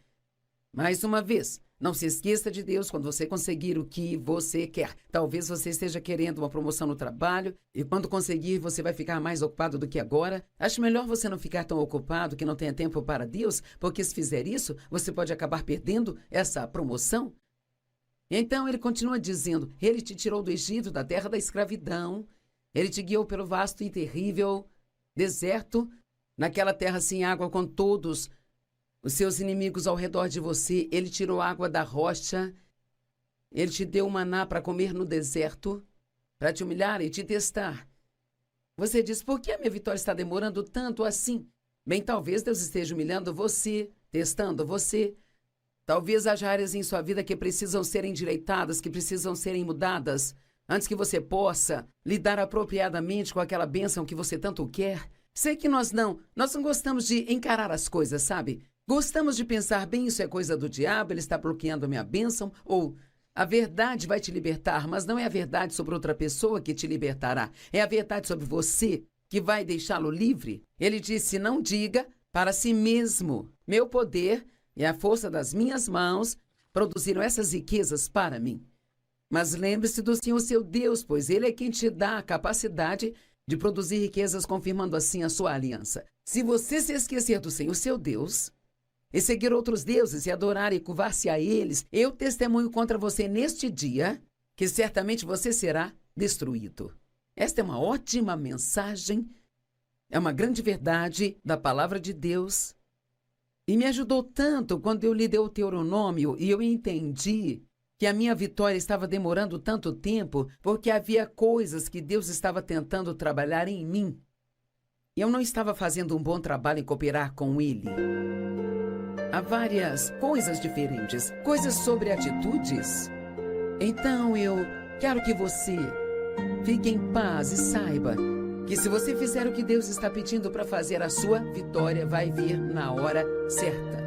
Mais uma vez, não se esqueça de Deus quando você conseguir o que você quer. Talvez você esteja querendo uma promoção no trabalho e quando conseguir você vai ficar mais ocupado do que agora. Acho melhor você não ficar tão ocupado que não tenha tempo para Deus, porque se fizer isso, você pode acabar perdendo essa promoção. Então ele continua dizendo, ele te tirou do Egito, da terra da escravidão. Ele te guiou pelo vasto e terrível deserto, naquela terra sem água com todos os seus inimigos ao redor de você. Ele tirou água da rocha. Ele te deu maná para comer no deserto, para te humilhar e te testar. Você diz, por que a minha vitória está demorando tanto assim? Bem, talvez Deus esteja humilhando você, testando você. Talvez haja áreas em sua vida que precisam ser endireitadas, que precisam serem mudadas, antes que você possa lidar apropriadamente com aquela bênção que você tanto quer. Sei que nós não gostamos de encarar as coisas, sabe? Gostamos de pensar, bem, isso é coisa do diabo, ele está bloqueando a minha bênção, ou a verdade vai te libertar, mas não é a verdade sobre outra pessoa que te libertará. É a verdade sobre você que vai deixá-lo livre. Ele disse, não diga para si mesmo, meu poder e a força das minhas mãos produziram essas riquezas para mim. Mas lembre-se do Senhor seu Deus, pois Ele é quem te dá a capacidade de produzir riquezas, confirmando assim a sua aliança. Se você se esquecer do Senhor seu Deus e seguir outros deuses e adorar e curvar-se a eles, eu testemunho contra você neste dia que certamente você será destruído. Esta é uma ótima mensagem, é uma grande verdade da palavra de Deus. E me ajudou tanto quando eu li Deuteronômio e eu entendi que a minha vitória estava demorando tanto tempo porque havia coisas que Deus estava tentando trabalhar em mim. E eu não estava fazendo um bom trabalho em cooperar com Ele. Há várias coisas diferentes, coisas sobre atitudes. Então eu quero que você fique em paz e saiba que se você fizer o que Deus está pedindo para fazer, a sua vitória vai vir na hora certa.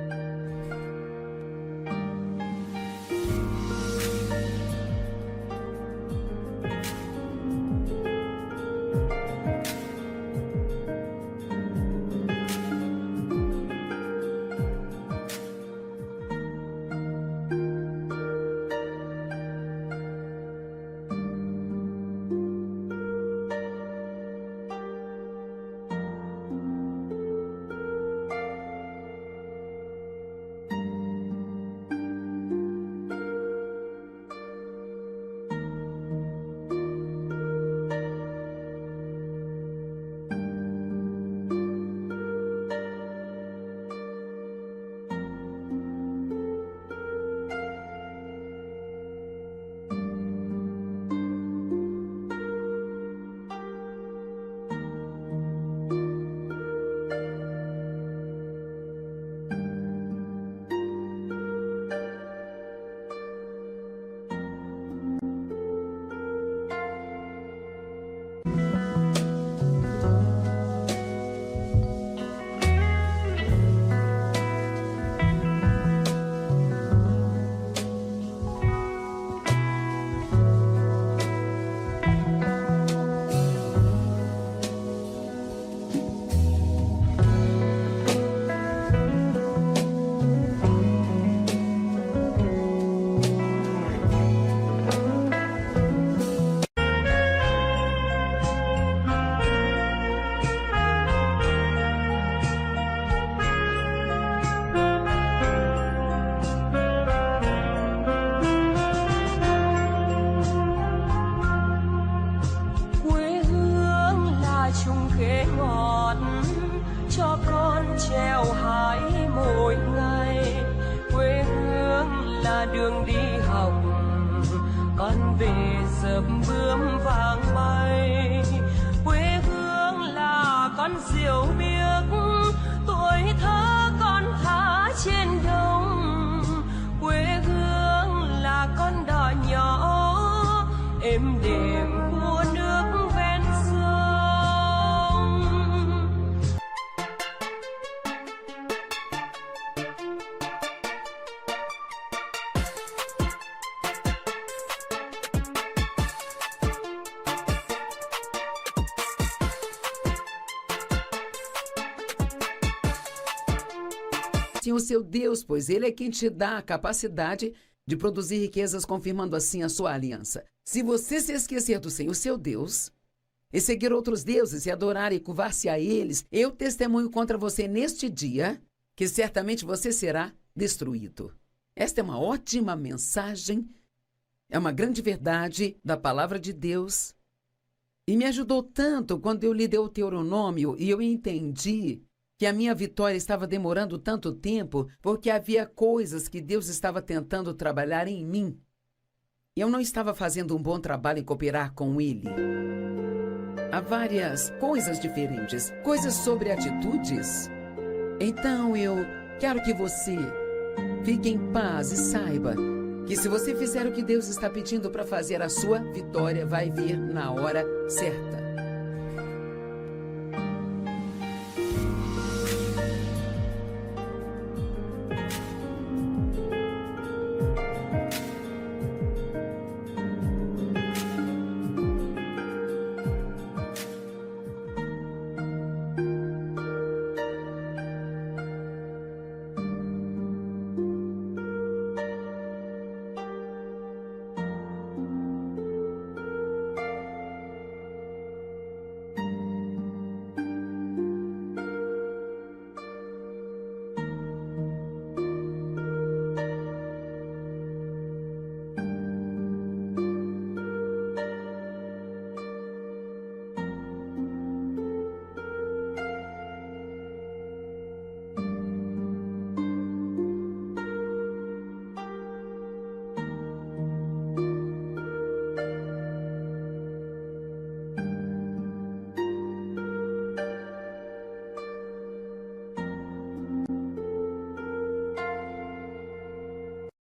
đường đi học con về chợp bướm vàng bay. Quê hương là con diều biếc, tuổi thơ con thả trên đồng. Quê hương là con đò nhỏ êm đềm của nước ven sông. Sim, o seu Deus, pois Ele é quem te dá a capacidade de produzir riquezas, confirmando assim a sua aliança. Se você se esquecer do Senhor, seu Deus, e seguir outros deuses e adorar e curvar-se a eles, eu testemunho contra você neste dia que certamente você será destruído. Esta é uma ótima mensagem, é uma grande verdade da palavra de Deus e me ajudou tanto quando eu li Deuteronômio e eu entendi que a minha vitória estava demorando tanto tempo porque havia coisas que Deus estava tentando trabalhar em mim. E eu não estava fazendo um bom trabalho em cooperar com Ele. Há várias coisas diferentes, coisas sobre atitudes. Então eu quero que você fique em paz e saiba que se você fizer o que Deus está pedindo para fazer, a sua vitória vai vir na hora certa.